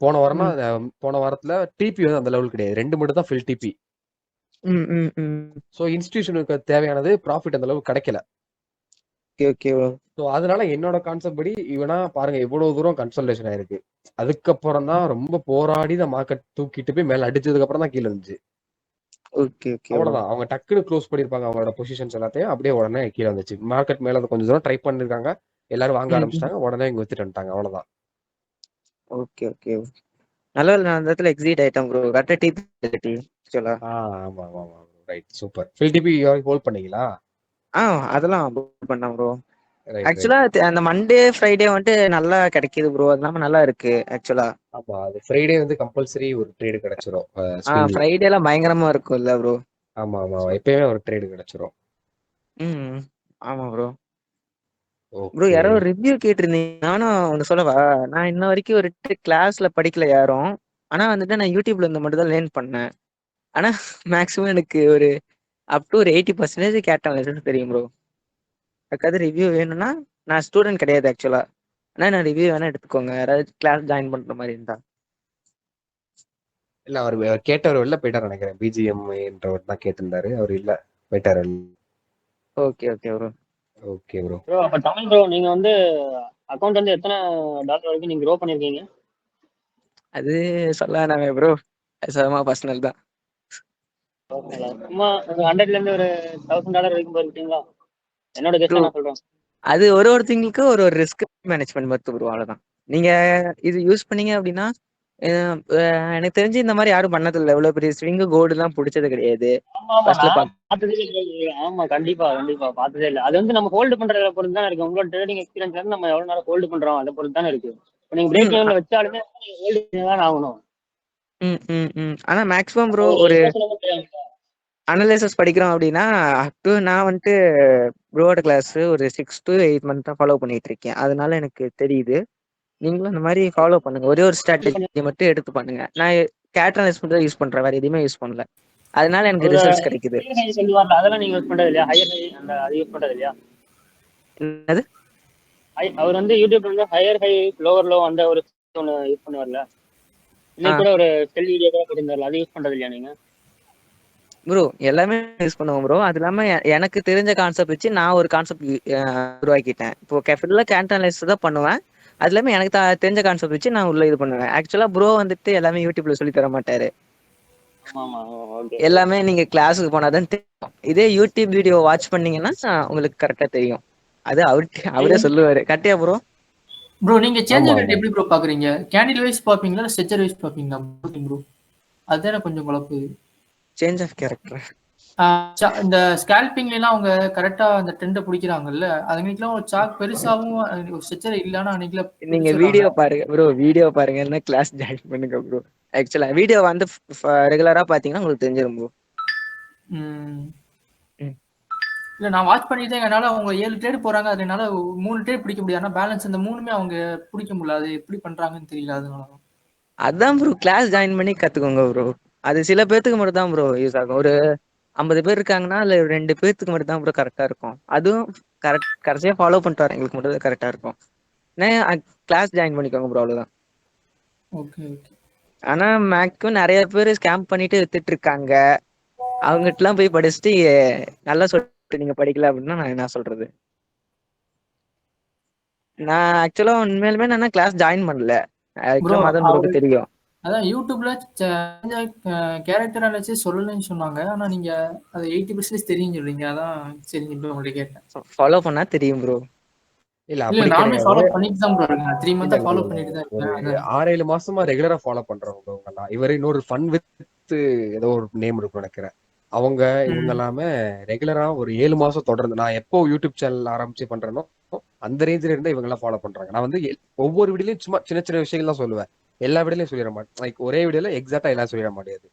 போன வாரம்னா போன வாரத்துல டிபி வந்து அந்த லெவல் கிடையாது, 2 மட்டும் தான் ஃபில் டிபி. ஸோ இன்ஸ்டிடியூஷனுக்கு தேவையானது ப்ராஃபிட் அந்த அளவுக்கு கிடைக்கல. ஸோ அதனால என்னோட கான்செப்ட் படி இவனா பாருங்க இவ்வளவு தூரம் கன்சல்டேஷன் ஆயிருக்கு. அதுக்கப்புறம் தான் ரொம்ப போராடி இந்த மார்க்கெட் தூக்கிட்டு போய் மேல அடிச்சதுக்கு அப்புறம் தான் கீழே இருந்துச்சு. அவ்வளவுதான். அவங்க டக்குனு க்ளோஸ் பண்ணிருப்பாங்க அவங்களோட பொசிஷன்ஸ் எல்லாத்தையும், அப்படியே உடனே கீழே வந்துச்சு. மார்க்கெட் மேல கொஞ்சம் தூரம் ட்ரை பண்ணிருக்காங்க, எல்லாரும் வாங்க ஆரம்பிச்சிட்டாங்க, உடனே இங்க வித்துட்டு வந்துட்டாங்க. அவ்வளவுதான். ஓகே ஓகே நல்ல நான் அந்த இடத்துல எக்ஸிட் ஆயிட்டேன் ப்ரோ. கரெக்டா டிபி ஆக்சுவலா. ஆமா ஆமா ஆமா right super. Fill DP hold பண்ணீங்களா? அதெல்லாம் பண்ணேன் ப்ரோ. ரைட் ஆக்சுவலா அந்த மண்டே ஃப்ரைடே வந்துட்டு நல்லா கிடைக்குது ப்ரோ, அதனால நல்லா இருக்கு ஆக்சுவலா. ஆமா அது ஃப்ரைடே வந்து கம்பல்சரி ஒரு ட்ரேட் கிடைச்சிரும். ஃப்ரைடே எல்லாம் பயங்கரமா இருக்கும் இல்ல ப்ரோ? ஆமா ஆமா எப்பயுமே ஒரு ட்ரேட் கிடைச்சிரும். ஆமா ப்ரோ. Bro okay. யாரோ ரிவ்யூ கேட்டிருந்தீங்க, நானும் ஒன்று சொல்லவா? நான் இன்ன வரைக்கும் ஒரு கிளாஸ்ல படிக்கல யாரும். ஆனா வந்துட்டு நான் யூடியூப்ல இருந்து மட்டும் தான் லேர்ன் பண்ணேன். ஆனா மேக்ஸிமம் எனக்கு ஒரு அப் டு ஒரு 80% கேட்டேன் தெரியும் ப்ரோ. அதுக்காவது ரிவ்யூ வேணும்னா, நான் ஸ்டூடெண்ட் கிடையாது ஆக்சுவலா, ஆனா நான் ரிவ்யூ வேணா எடுத்துக்கோங்க யாராவது கிளாஸ் ஜாயின் பண்ற மாதிரி இருந்தா. இல்ல அவர் கேட்டவர் வெளில போயிட்டாரு நினைக்கிறேன். பிஜிஎம் என்றவர் தான் கேட்டிருந்தாரு, அவர் இல்ல போயிட்டாரு. Okay okay bro. Okay bro. Bro அப்ப தமிழ் ப்ரோ நீங்க வந்து அக்கௌண்ட் வந்து எத்தனை டாலர் வரைக்கும் நீங்க க்ரோ பண்ணிருக்கீங்க? அது சொல்ல வேணாமே ப்ரோ, அது சும்மா பர்சனல் தான். சும்மா ஒரு 100ல இருந்து ஒரு $1000 வரைக்கும் போயிருக்கீங்களா? என்னோட கெஸ்ட் நான் சொல்றேன். அது ஒருத்தங்களுக்கு ஒரு ரிஸ்க் மேனேஜ்மெண்ட் பார்த்து ப்ரோ, அவ்வளவுதான். நீங்க இது யூஸ் பண்ணீங்க அப்படின்னா, எனக்கு தெரிஞ்சு இந்த மாதிரி யாரும் பண்ணதில்லை. இவ்வளவு பெரிய ஸ்விங் கோல்டு எல்லாம் பிடிச்சது கிடையாது. ஆமா கண்டிப்பா கண்டிப்பா பார்த்ததே இல்லை. அது வந்து நம்ம ஹோல்டு பண்றத பொறுத்து தான் இருக்கு. உங்களோட ட்ரேடிங் எக்ஸ்பீரியன்ஸ்ல இருந்து நம்ம எவ்வளவு நேரம் ஹோல்டு பண்றோம் அதை பொறுத்து தானே இருக்கு. நீங்க பிரேக் ஈவன்ல வச்சாலுமே நீங்க ஹோல்டு பண்ணி தான் ஆகணும். ஆனா மேக்ஸிமம் ப்ரோ ஒரு அனலைசஸ் படிக்கிறோம் அப்படின்னா, நான் வந்துட்டு ப்ரோட கிளாஸ் ஒரு 6 to 8 months தான் ஃபாலோ பண்ணிட்டு இருக்கேன். அதனால எனக்கு தெரியுது. நீங்களும் அந்த மாதிரி ஃபாலோ பண்ணுங்க. ஒரே ஒரு ஸ்ட்ராட்டஜி மட்டும் எடுத்து பண்ணுங்க. நான் கேட் அனலைஸ் மட்டும் தான் யூஸ் பண்றேன், வேற எதுவுமே யூஸ் பண்ணல. அதனால எனக்கு ஒரு ரிசல்ட்ஸ் கிடைக்குது. ஹை சொல்லுவார்ல, அதெல்லாம் நீங்க யூஸ் பண்றது இல்லையா? ஹையர் ஹை அந்த அது யூஸ் பண்றது இல்லையா? என்னது? அவர் வந்து யூடியூப்ல வந்து ஹையர் ஹை லோவர் லோ அந்த ஒரு ஒன்று யூஸ் பண்ணுவார்ல, இன்னைக்கு கூட ஒரு செல் வீடியோ கூட போட்டிருந்தார்ல, அது யூஸ் பண்றது இல்லையா நீங்க? ப்ரோ எல்லாமே யூஸ் பண்ணுவோம் ப்ரோ. அது இல்லாம எனக்கு தெரிஞ்ச கான்செப்ட் வச்சு நான் ஒரு கான்செப்ட் உருவாக்கிட்டேன். இப்போ ஃபுல்லா கேட் அனலைஸ் தான் பண்ணுவேன். அது இல்லாம எனக்கு தெரிஞ்ச கான்செப்ட் வச்சு நான் உள்ள இது பண்ணுவேன். ஆக்சுவலா ப்ரோ வந்துட்டு எல்லாமே யூடியூப்ல சொல்லி தர மாட்டாரு. ஆமா, ஓகே. எல்லாமே நீங்க கிளாஸுக்கு போனாதான் தெரியும். இதே யூடியூப் வீடியோ வாட்ச் பண்ணீங்கன்னா உங்களுக்கு கரெக்டா தெரியும். அது அவரே சொல்லுவாரு. கரெக்டா ப்ரோ? ப்ரோ நீங்க சேஞ்ச் ஆமா, ரேட் ஆமா. எப்படி ப்ரோ பாக்குறீங்க? கேண்டில் வைஸ் பாப்பீங்களா இல்ல ஸ்ட்ரெச்சர் வைஸ் பாப்பீங்களா ப்ரோ? அதுதான் கொஞ்சம் குழப்புது. Change of character. இந்த ஸ்கேல்பிங்லாம் அவங்க கரெக்டா அந்த ட்ரெண்டை பிடிக்கிறாங்கல்ல, அதுங்களுக்குலாம் ஒரு சாக் பெருசாவும் ஒரு ஸ்ட்ரெச்சர் இல்லைன்னா அன்னைக்குல நீங்க பிடிச்சிடுறாங்க. வீடியோ பாருங்க ப்ரோ, வீடியோ பாருங்க, இல்லைன்னா கிளாஸ் ஜாயின் பண்ணுங்க ப்ரோ. ஆக்சுவலா வீடியோ வந்து ரெகுலரா பாத்தீங்கன்னா உங்களுக்கு தெரிஞ்சிடும் ப்ரோ. இல்ல நான் வாட்ச் பண்ணிட்டு என்னால அவங்க 7 ட்ரேட் போறாங்க, அது என்னால 3 ட்ரேட் பிடிக்க முடியாது. ஆனா பேலன்ஸ் இந்த 3மே அவங்க பிடிக்க முடியல. அது எப்படி பண்றாங்கன்னு தெரியல. அதனால அதான் ப்ரோ, கிளாஸ் ஜாயின் பண்ணி கத்துக்கோங்க ப்ரோ. அது சில பேர்த்துக்கு மட்டும் தான் ப்ரோ யூஸ் ஆகும். ஒரு 50 பேர் இருக்காங்கன்னா இல்ல 2 பேர்த்துக்கு மட்டும் தான் ப்ரோ கரெக்டா இருக்கும். அதுவும் கடைசியா ஃபாலோ பண்ணிட்டு வரேன் எங்களுக்கு மட்டும் தான் கரெக்டா இருக்கும். கிளாஸ் ஜாயின் பண்ணிக்கோங்க ப்ரோ, அவ்வளவுதான். ஓகே. ஆனா மேக்ஸிமம் நிறைய பேர் ஸ்கேம் பண்ணிட்டு வித்துட்டு இருக்காங்க. அவங்ககிட்ட எல்லாம் போய் படிச்சுட்டு நல்லா சொல்லிட்டு நீங்க படிக்கல அப்படின்னா நான் என்ன சொல்றது? நான் ஆக்சுவலா உண்மையிலுமே நான் கிளாஸ் ஜாயின் பண்ணல. ப்ரோ மதன் ப்ரோக்கு தெரியும். அதான் யூடியூப்ல கேரக்டர் அனாலிசிஸ் சொல்லலன்னு சொன்னாங்க. ஆனா நீங்க அது 80% தெரியும் சொல்றீங்க. அதான் சரி உங்கள்ட்ட கேட்டேன். ஃபாலோ பண்ணா தெரியும் ப்ரோ. இல்ல இல்ல அப்படி நானுமே கிடையாது. ஃபாலோ பண்ணிட்டு தான் ப்ரோ இருக்கேன். 3 இல்ல மந்த்தா bro. ஃபாலோ பண்ணிட்டு தான் ஒரு இருக்கேன். 6-7 மாசமா ரெகுலரா ஃபாலோ பண்றவங்க இவங்கெல்லாம். இவர் இன்னொரு ஃபன் வித் ஏதோ ஒரு நேம் இருக்கும் நினைக்கிறேன். அவங்க இவங்க எல்லாமே ரெகுலரா ஒரு 7 மாசம் தொடர்ந்து நான் எப்போ யூடியூப் சேனல் ஆரம்பிச்சு பண்றேனோ அந்த ரேஞ்சில இருந்து இவங்க எல்லாம் ஃபாலோ பண்றாங்க. நான் வந்து ஒவ்வொரு வீடியோலயும் சும்மா சின்ன சின்ன விஷயங்கள் தான் சொல்லுவேன். எல்லா வீடியோலயும் சொல்லிட மாட்டேன். லைக் ஒரே வீடியோல எக்ஸாக்டா எல்லாம் சொல்லிட முடியாது.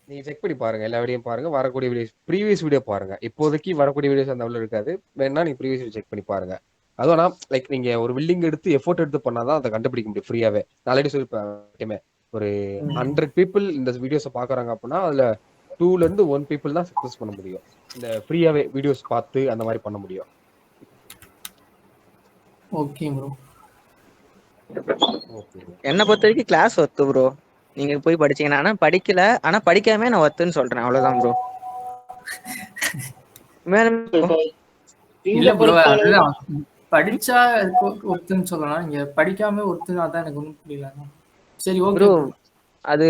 நீங்க செக் பண்ணி பாருங்க, எல்லா வீடியோயும் பாருங்க, வரக்கூடிய வீடியோஸ் ப்ரீவியஸ் வீடியோ பாருங்க. இப்போதைக்கு வரக்கூடிய வீடியோஸ் அந்த அளவுக்கு இருக்காது. வேணா நீங்க ப்ரீவியஸ் வீடியோ செக் பண்ணி பாருங்க. அதுவும் ஆனா லைக் நீங்க ஒரு பில்டிங் எடுத்து எஃபோர்ட் எடுத்து பண்ணாதான் அதை கண்டுபிடிக்க முடியும் ஃப்ரீயாவே. நான் ஆல்ரெடி சொல்லிருப்பேன், ஒரு 100 பீப்புள் இந்த வீடியோஸை பாக்குறாங்க அப்படின்னா அதுல 2ல இருந்து 1 பீப்புள் தான் சக்சஸ் பண்ண முடியும். இந்த ஃப்ரீயாவே வீடியோஸ் பார்த்து அந்த மாதிரி பண்ண முடியும். Okay bro. என்னை பொறுத்த வரைக்கும் கிளாஸ் ஒர்த்து ப்ரோ. நீங்க போய் படிச்சீங்கன்னா. ஆனா படிக்கல, ஆனா படிக்காம நான் ஒர்த்துன்னு சொல்றேன், அவ்வளவுதான் ப்ரோ. இல்ல ப்ரோ, அதுதான் படிச்சா ஒருத்தன்னு சொல்லலாம். நீங்க படிக்காம ஒருத்தன், அதான் எனக்கு ஒன்றும் புரியல. சரி ஓகே ப்ரோ. அது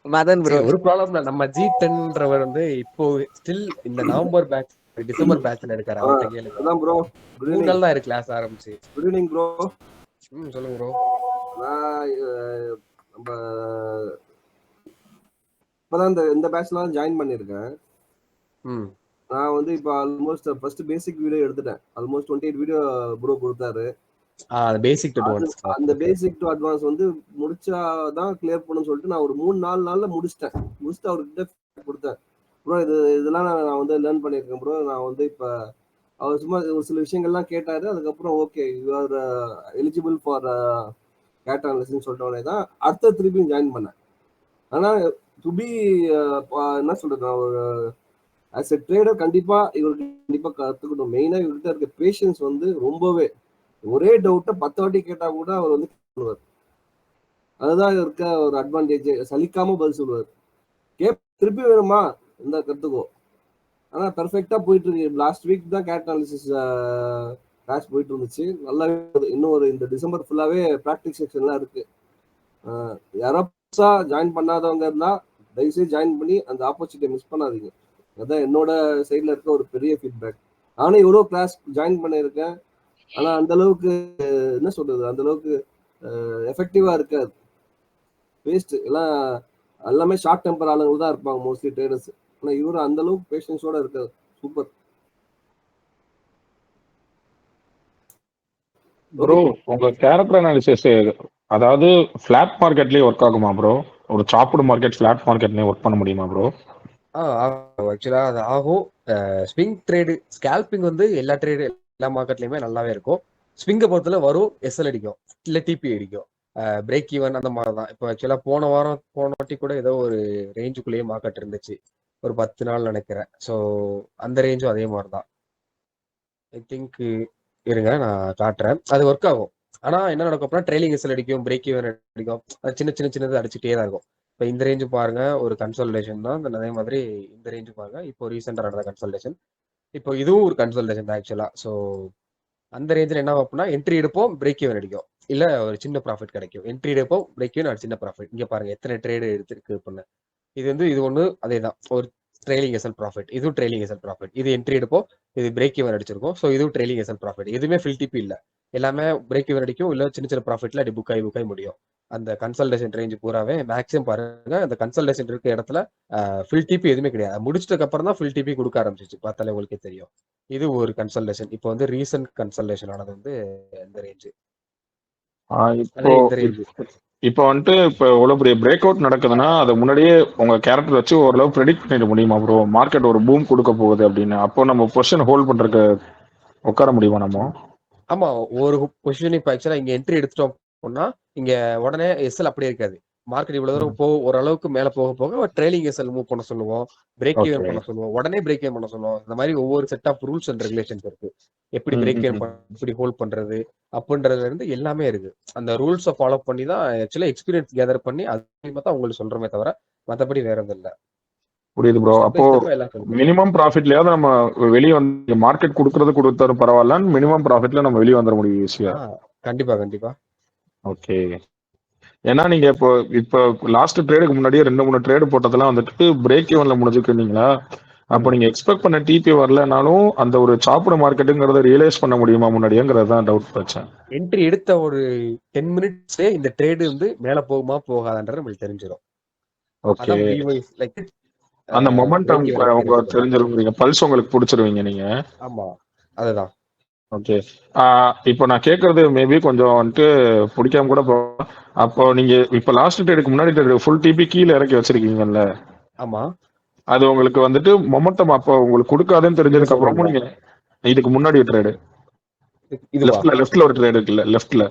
மதன் ப்ரோ. ஒரு ப்ராப்ளம் இல்ல. நம்ம G10ன்றவர் வந்து இப்போ ஸ்டில் இந்த நவம்பர் பேட்ச் டிசம்பர் பேட்ச்ல இருக்காரு. அவர்கிட்ட கேளுங்க. அதான் ப்ரோ. 3 நாள் தான் இருக்கு கிளாஸ் ஆரம்பிச்சு. Good evening bro. சொல்லுங்க ப்ரோ. நான் நம்ம இப்பதான் இந்த பேட்ச்ல ஜாயின் பண்ணிருக்கேன். நான் வந்து இப்போ ஆல்மோஸ்ட் ஃபர்ஸ்ட் பேசிக் வீடியோ எடுத்துட்டேன். ஆல்மோஸ்ட் 28 வீடியோ ப்ரோ கொடுத்தாரு. பேசிக் டு அட்வான்ஸ். அந்த பேசிக் டு அட்வான்ஸ் வந்து முடிச்சாதான் கிளியர் பண்ணணும்னு சொல்லிட்டு நான் ஒரு 3-4 நாள்ல முடிச்சிட்டேன். முடிச்சுட்டு அவர்கிட்ட கொடுத்தேன். ப்ரோ இதெல்லாம் நான் வந்து லேர்ன் பண்ணியிருக்கேன் ப்ரோ. நான் வந்து இப்போ அவர் சும்மா ஒரு சில விஷயங்கள்லாம் கேட்டாரு. அதுக்கப்புறம் okay you are eligible for cat analysis சொல்லிட்டோடனே தான் அடுத்த திருப்பியும் ஜாயின் பண்ணேன். ஆனால் டு பி என்ன சொல்றது, நான் ஒரு ஆஸ் எ ட்ரேடர் கண்டிப்பா இவருக்கு கண்டிப்பா கத்துக்கணும். மெயினா இவர்கிட்ட இருக்க பேஷன்ஸ் வந்து ரொம்பவே, ஒரே டவுட்டை 10 வாட்டி கேட்டா கூட அவர் வந்து சொல்லுவார். அதுதான் இருக்க ஒரு அட்வான்டேஜ். சலிக்காம பதில் சொல்லுவார். திருப்பி வேணுமா இந்த கத்துக்கோ. ஆனா பெர்ஃபெக்டா போயிட்டு இருக்கு. லாஸ்ட் வீக் தான் கேட் அனாலிசிஸ் கிளாஸ் போயிட்டு இருந்துச்சு. நல்லாவே இன்னும் இந்த டிசம்பர் ஃபுல்லாவே ப்ராக்டிஸ் செக்ஷன்லாம் இருக்கு. யாரோ புதுசா ஜாயின் பண்ணாதவங்க இருந்தா தயவுசெய்து ஜாயின் பண்ணி அந்த ஆப்பர்ச்சுனிட்டியை மிஸ் பண்ணாதீங்க. அதான் என்னோட சைட்ல இருக்க ஒரு பெரிய ஃபீட்பேக். நானும் எவ்வளோ கிளாஸ் ஜாயின் பண்ணியிருக்கேன். ஆனா அந்த அளவுக்கு என்ன சொல்றது, அந்த அளவுக்கு எஃபெக்டிவா இருக்காது. வேஸ்ட். எல்லாமே ஷார்ட் டெம்பர் ஆளுங்க தான் இருப்பாங்க மோஸ்ட்லி ட்ரேடர்ஸ். ஆனா இவரு அந்த அளவுக்கு பேஷன்ஸோட இருக்காது. Super bro. உங்க கேரக்டர் அனாலிசிஸ் அதாவது ஃபிளாட் மார்க்கெட்லயே ஒர்க் ஆகுமா ப்ரோ? ஒரு சாப்டு மார்க்கெட் ஃபிளாட் மார்க்கெட்லயே ஒர்க் பண்ண முடியுமா ப்ரோ? ஆக்சுவலா அது ஆகும். ஸ்விங் ட்ரேடு ஸ்கேல்பிங் வந்து எல்லா மார்க்கெட்லயுமே நல்லாவே இருக்கும். ஸ்விங்கை பொறுத்தல வரும், எஸ்எல் அடிக்கும், இல்லை டிபி அடிக்கும், பிரேக் ஈவன் அந்த மாதிரி தான். இப்போ ஆக்சுவலாக போன வாட்டி கூட ஏதோ ஒரு ரேஞ்சுக்குள்ளேயே மார்க்கெட் இருந்துச்சு, ஒரு 10 நாள் நினைக்கிறேன். ஸோ அந்த ரேஞ்சும் அதே மாதிரி தான். ஐ திங்க் இருங்க நான் காட்டுறேன், அது ஒர்க் ஆகும். ஆனால் என்ன நடக்கும் அப்படின்னா ட்ரெயிலிங் எஸ்எல் அடிக்கும், பிரேக் ஈவன் அடிக்கும், அது சின்னது அடிச்சுட்டே தான் இருக்கும். இப்போ இந்த ரேஞ்சு பாருங்க ஒரு கன்சல்டேஷன் தான், அதே மாதிரி இந்த ரேஞ்சு பாருங்க இப்போ ரீசெண்டாக நடந்த கன்சல்டேஷன், இப்போ இதுவும் ஒரு கன்சல்டேஷன் தான் ஆக்சுவலா. ஸோ அந்த ரேஞ்சில் என்ன அப்படின்னா என்ட்ரி எடுப்போம், பிரேக் ஈவன் அடிக்கும், இல்லை ஒரு சின்ன ப்ராஃபிட் கிடைக்கும். என்ட்ரி எடுப்போம், பிரேக் ஈவன், சின்ன ப்ராஃபிட். இங்கே பாருங்க எத்தனை ட்ரேடு எடுத்துருக்கு பண்ண. இது ஒன்று அதே தான், ஒரு ட்ரெயிலிங் எஸ்எல் ப்ராஃபிட், இதுவும் ட்ரெயிலிங் எஸ்எல் ப்ராஃபிட். இது என்ட்ரி எடுப்போம், இது பிரேக் ஈவன் அடிச்சிருக்கும். ஸோ இதுவும் ட்ரெயிலிங் எஸ்எல் ப்ராஃபிட். எதுவுமே ஃபில் டிபி இல்லை, எல்லாமே பிரேக் ஈவன் அடிக்கும், இல்லை சின்ன ப்ராஃபிட்ல அப்படி புக்காய் முடியும். அந்த கன்சல்டேஷன் ரேஞ்ச் பூராவே மேக்ஸிமம் பாருங்க, அந்த கன்சல்டேஷன் இருக்க இடத்துல ஃபில் டிபி எதுவுமே கிடையாது. முடிச்சதுக்கு அப்புறம் தான் ஃபில் டிபி கொடுக்க ஆரம்பிச்சிச்சு, பார்த்தாலே உங்களுக்கே தெரியும். இது ஒரு கன்சல்டேஷன். இப்போ வந்து ரீசன்ட் கன்சல்டேஷன் ஆனது வந்து இந்த ரேஞ்சு. இப்போ வந்துட்டு இப்போ இவ்வளவு பெரிய பிரேக் அவுட் நடக்குதுன்னா அதை முன்னாடியே உங்க கேரக்டர் வச்சு ஓரளவு ப்ரெடிக்ட் பண்ணிட முடியுமா ப்ரோ? மார்க்கெட் ஒரு பூம் கொடுக்க போகுது அப்படின்னு, அப்போ நம்ம பொசிஷன் ஹோல்ட் பண்றதுக்கு உட்கார முடியுமா நம்ம? ஆமா, ஒரு பொசிஷன் இப்போ ஆக்சுவலா இங்க என்ட்ரி எடுத்துட்டோம் அப்படின்னா இங்க உடனே எஸ்எல் அப்படியே இருக்காது. மார்க்கெட் இவ்வளவு தூரம் ஓரளவுக்கு மேல போக போக ட்ரெயிலிங் எஸ்எல் மூவ் பண்ண சொல்லுவோம், பிரேக் ஈவன் பண்ண சொல்லுவோம், உடனே பிரேக் ஈவன் பண்ண சொல்லுவோம். இந்த மாதிரி ஒவ்வொரு set of rules and regulations இருக்கு. எப்படி பிரேக் ஈவன் எப்படி ஹோல்ட் பண்றது அப்படின்றதுல இருந்து எல்லாமே இருக்கு. அந்த ரூல்ஸை ஃபாலோ பண்ணி தான் ஆக்சுவலா எக்ஸ்பீரியன்ஸ் கேதர் பண்ணி அது தான் உங்களுக்கு சொல்றமே தவிர மற்றபடி வேற எதுவும் இல்லை. புரியுது ப்ரோ. அப்போ மினிமம் ப்ராஃபிட்லயாவது நம்ம வெளியே வந்து மார்க்கெட் கொடுத்தாலும் பரவாயில்ல, மினிமம் ப்ராஃபிட்ல நம்ம வெளியே வந்துட முடியும் ஈஸியா. கண்டிப்பா. ஓகே. ஏன்னா நீங்க இப்போ லாஸ்ட் ட்ரேடுக்கு முன்னாடியே 2-3 ட்ரேடு போட்டதெல்லாம் வந்துட்டு பிரேக் ஈவன்ல முடிஞ்சுக்கிறீங்களா? அப்போ நீங்க எக்ஸ்பெக்ட் பண்ண டிபி வரலனாலும் அந்த ஒரு சாப்பிட மார்க்கெட்டுங்கிறத ரியலைஸ் பண்ண முடியுமா முன்னாடியேங்கிறது தான் டவுட் வச்சேன். என்ட்ரி எடுத்த ஒரு 10 மினிட்ஸ்ல இந்த ட்ரேடு வந்து மேல போகுமா போகாதுன்றது நம்மளுக்கு தெரிஞ்சிடும். ஓகே. அந்த மொமெண்டம் உங்க தெரிஞ்சிருவீங்க, பல்ஸ் உங்களுக்கு பிடிச்சிருவீங்க நீங்க. ஆமா, அதுதான். ஓகே. இப்போ நான் கேட்கறது மேபி கொஞ்சம் வந்துட்டு பிடிக்காம கூட போகும். அப்போ நீங்க இப்போ லாஸ்ட் ட்ரேடுக்கு முன்னாடி ஃபுல் டிபி கீழே இறக்கி வச்சிருக்கீங்கல்ல? ஆமா. அது உங்களுக்கு வந்துட்டு மொமெண்டம் அப்போ உங்களுக்கு கொடுக்காதுன்னு தெரிஞ்சதுக்கு அப்புறமும் நீங்க இதுக்கு முன்னாடி ட்ரேடு லெஃப்ட்ல ஒரு ட்ரேடு இருக்குல்ல, லெஃப்ட்ல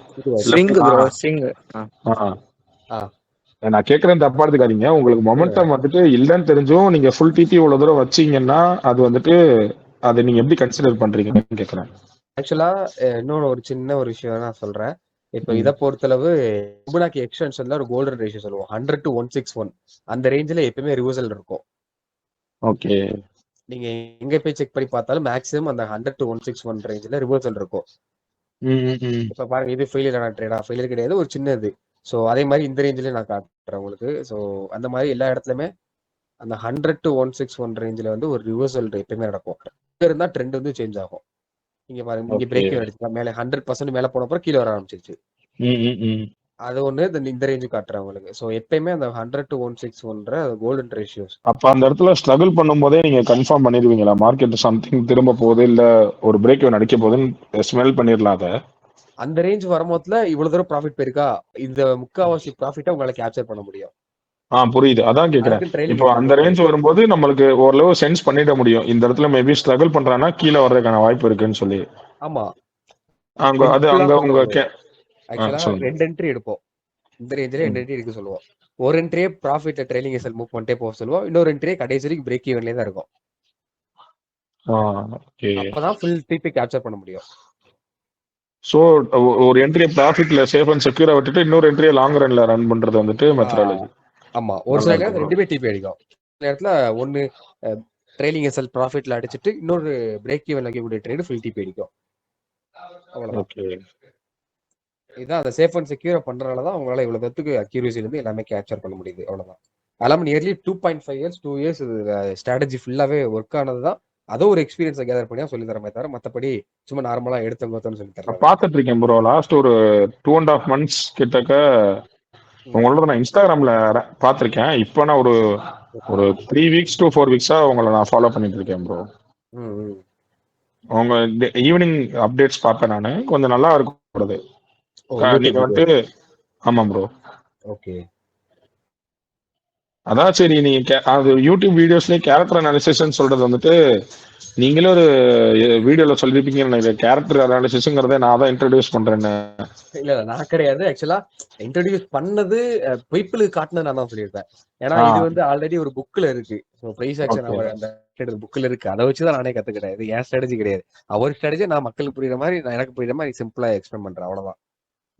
நான் கேட்கறேன், தப்பா எடுத்துக்காதீங்க. உங்களுக்கு மொமெண்டம் வந்துட்டு இல்லைன்னு தெரிஞ்சும் நீங்க ஃபுல் டிபி இவ்வளவு தூரம் வச்சீங்கன்னா அது வந்துட்டு அதை நீங்க எப்படி கன்சிடர் பண்றீங்கன்னு கேட்கறேன். ஆக்சுவலா இன்னொரு ஒரு சின்ன ஒரு விஷயம் நான் சொல்றேன். இப்போ இதை பொறுத்தளவு ஃபிபோனாக்கி எக்ஸ்டென்ஷன்ல ஒரு கோல்டன் ரேஷியோ சொல்லுவோம், 100 to 161. அந்த ரேஞ்சில் எப்பயுமே ரிவர்சல் இருக்கும். ஓகே. நீங்க எங்க போய் செக் பண்ணி பார்த்தாலும் மேக்ஸிமம் அந்த 100 to 161 ரேஞ்சில் ரிவர்சல் இருக்கும். இப்ப பாருங்க, இது ஃபெயிலியர் ஆன ட்ரேடா? ஃபெயிலியர் கிடையாது, ஒரு சின்னது. ஸோ அதே மாதிரி இந்த ரேஞ்சிலே நான் காட்டுறேன் உங்களுக்கு. ஸோ அந்த மாதிரி எல்லா இடத்துலயுமே அந்த 100 to 161 ரேஞ்சில் வந்து ஒரு ரிவர்சல் எப்பயுமே நடக்கும். இருந்தா ட்ரெண்ட் வந்து சேஞ்ச் ஆகும். இங்க பாருங்க, இங்க பிரேக் அடிச்சா மேல 100% மேல போன அப்புறம் கீழே வர ஆரம்பிச்சிருச்சு. அது ஒண்ணு இந்த ரேஞ்சு காட்டுறேன் உங்களுக்கு. ஸோ எப்பயுமே அந்த 100 to 161 கோல்டன் ரேஷியோஸ். அப்ப அந்த இடத்துல ஸ்ட்ரகிள் பண்ணும்போதே நீங்க கன்ஃபார்ம் பண்ணிடுவீங்களா மார்க்கெட் சம்திங் திரும்ப போகுது இல்ல ஒரு பிரேக் அடிக்க போகுதுன்னு ஸ்மெல் பண்ணிடலாம்? அதை அந்த ரேஞ்ச் வரும்போதுல இவ்வளவு தூரம் ப்ராஃபிட் போயிருக்கா, இந்த முக்காவாசி ப்ராஃபிட்டை உங்களால கேப்சர் பண்ண முடியும். புரியுது, அதான் கேக்குறேன். இப்போ அந்த ரேஞ்ச் வரும்போது நம்மளுக்கு ஓரளவு சென்ஸ் பண்ணிட முடியும் இந்த இடத்துல மேபி ஸ்ட்ரகிள் பண்றானா கீழே வர்றதுக்கான வாய்ப்பு இருக்குன்னு சொல்லி. ஆமா, அது அங்க உங்க ஆக்சுவலா 2 என்ட்ரி எடுப்போம். இந்த ரேஞ்சில 2 என்ட்ரி எடுக்க சொல்லுவோம். ஒரு என்ட்ரியே ப்ராஃபிட் ட்ரெயிலிங் எஸ்எல் மூவ் பண்ணிட்டே போக சொல்லுவோம், இன்னொரு என்ட்ரியே கடைசி வரைக்கும் பிரேக் ஈவன்லயே தான் இருக்கும். அப்பதான் ஃபுல் டிபி கேப்சர் பண்ண முடியும். சோ ஒரு என்ட்ரி ப்ராஃபிட்ல சேஃப் அண்ட் செக்யூரா விட்டுட்டு இன்னொரு என்ட்ரி லாங் ரன்ல ரன் பண்றது வந்துட்டு மெத்தடாலஜி. ஆமா, ஒரு சில நேரத்துல ரெண்டுமே டிபி அடிக்கும். நேரத்துல ஒன்னு ட்ரெயிலிங் எஸ்எல் ப்ராஃபிட்ல அடிச்சிட்டு இன்னொரு பிரேக் ஈவன் வைக்கக்கூடிய ட்ரேடு ஃபுல் டிபி அடிக்கும். அவ்வளவுதான். இதான் அந்த சேஃப் அண்ட் செக்யூரா பண்றதுனால தான் உங்களால இவ்வளவு தத்துக்கு அக்யூரேசில இருந்து எல்லாமே கேப்சர் பண்ண முடியுது. அவ்வளவுதான். அதெல்லாம் நியர்லி 2.5 years 2 years ஸ்ட்ராட்டஜி ஃபுல்லாவே ஒர்க் ஆனதுதான். அதோ ஒரு எக்ஸ்பீரியன்ஸை கேதர் பண்ணியா சொல்லி தரமே தவிர மற்றபடி சும்மா நார்மலா எடுத்தவங்கன்னு சொல்லி தரேன். பாத்துட்டு இருக்கேன் ப்ரோ, லாஸ்ட் ஒரு 2.5 months கிட்டக்க உங்களோட நான் இன்ஸ்டாகிராம்ல பாத்திருக்கேன். இப்போ நான் ஒரு 3 weeks to 4 weeks உங்களை நான் ஃபாலோ பண்ணிட்டு இருக்கேன் ப்ரோ. உங்க ஈவினிங் அப்டேட்ஸ் பார்ப்பேன் நானு, கொஞ்சம் நல்லா இருக்கும். நீங்க வந்துட்டு ஆமா ப்ரோ. ஓகே. அதான் சரி நீங்க அது யூடியூப் வீடியோஸ்லயே கேரக்டர் அனாலிசிஸ் சொல்றது வந்துட்டு நீங்களே ஒரு வீடியோல சொல்லிருப்பீங்கன்னு நினைக்கிறேன். கேரக்டர் அனாலிசிஸ்ங்கிறத நான் தான் இன்ட்ரடியூஸ் பண்றேன்னு. இல்ல நான் கிடையாது. ஆக்சுவலா இன்ட்ரோடியூஸ் பண்ணது பீப்புளுக்கு காட்டினது நான் தான் சொல்லியிருப்பேன். ஏன்னா இது வந்து ஆல்ரெடி ஒரு புக்ல இருக்கு. ஸோ பிரைஸ் ஆக்ஷன் அந்த புக்ல இருக்கு. அதை வச்சுதான் நானே கத்துக்கிட்டேன். இது என் ஸ்ட்ராட்டஜி கிடையாது. அவர் ஸ்ட்ராட்டஜி நான் மக்களுக்கு புரியுற மாதிரி, நான் எனக்கு புரியுற மாதிரி சிம்பிளா எக்ஸ்பிளைன் பண்றேன். அவ்வளவுதான்.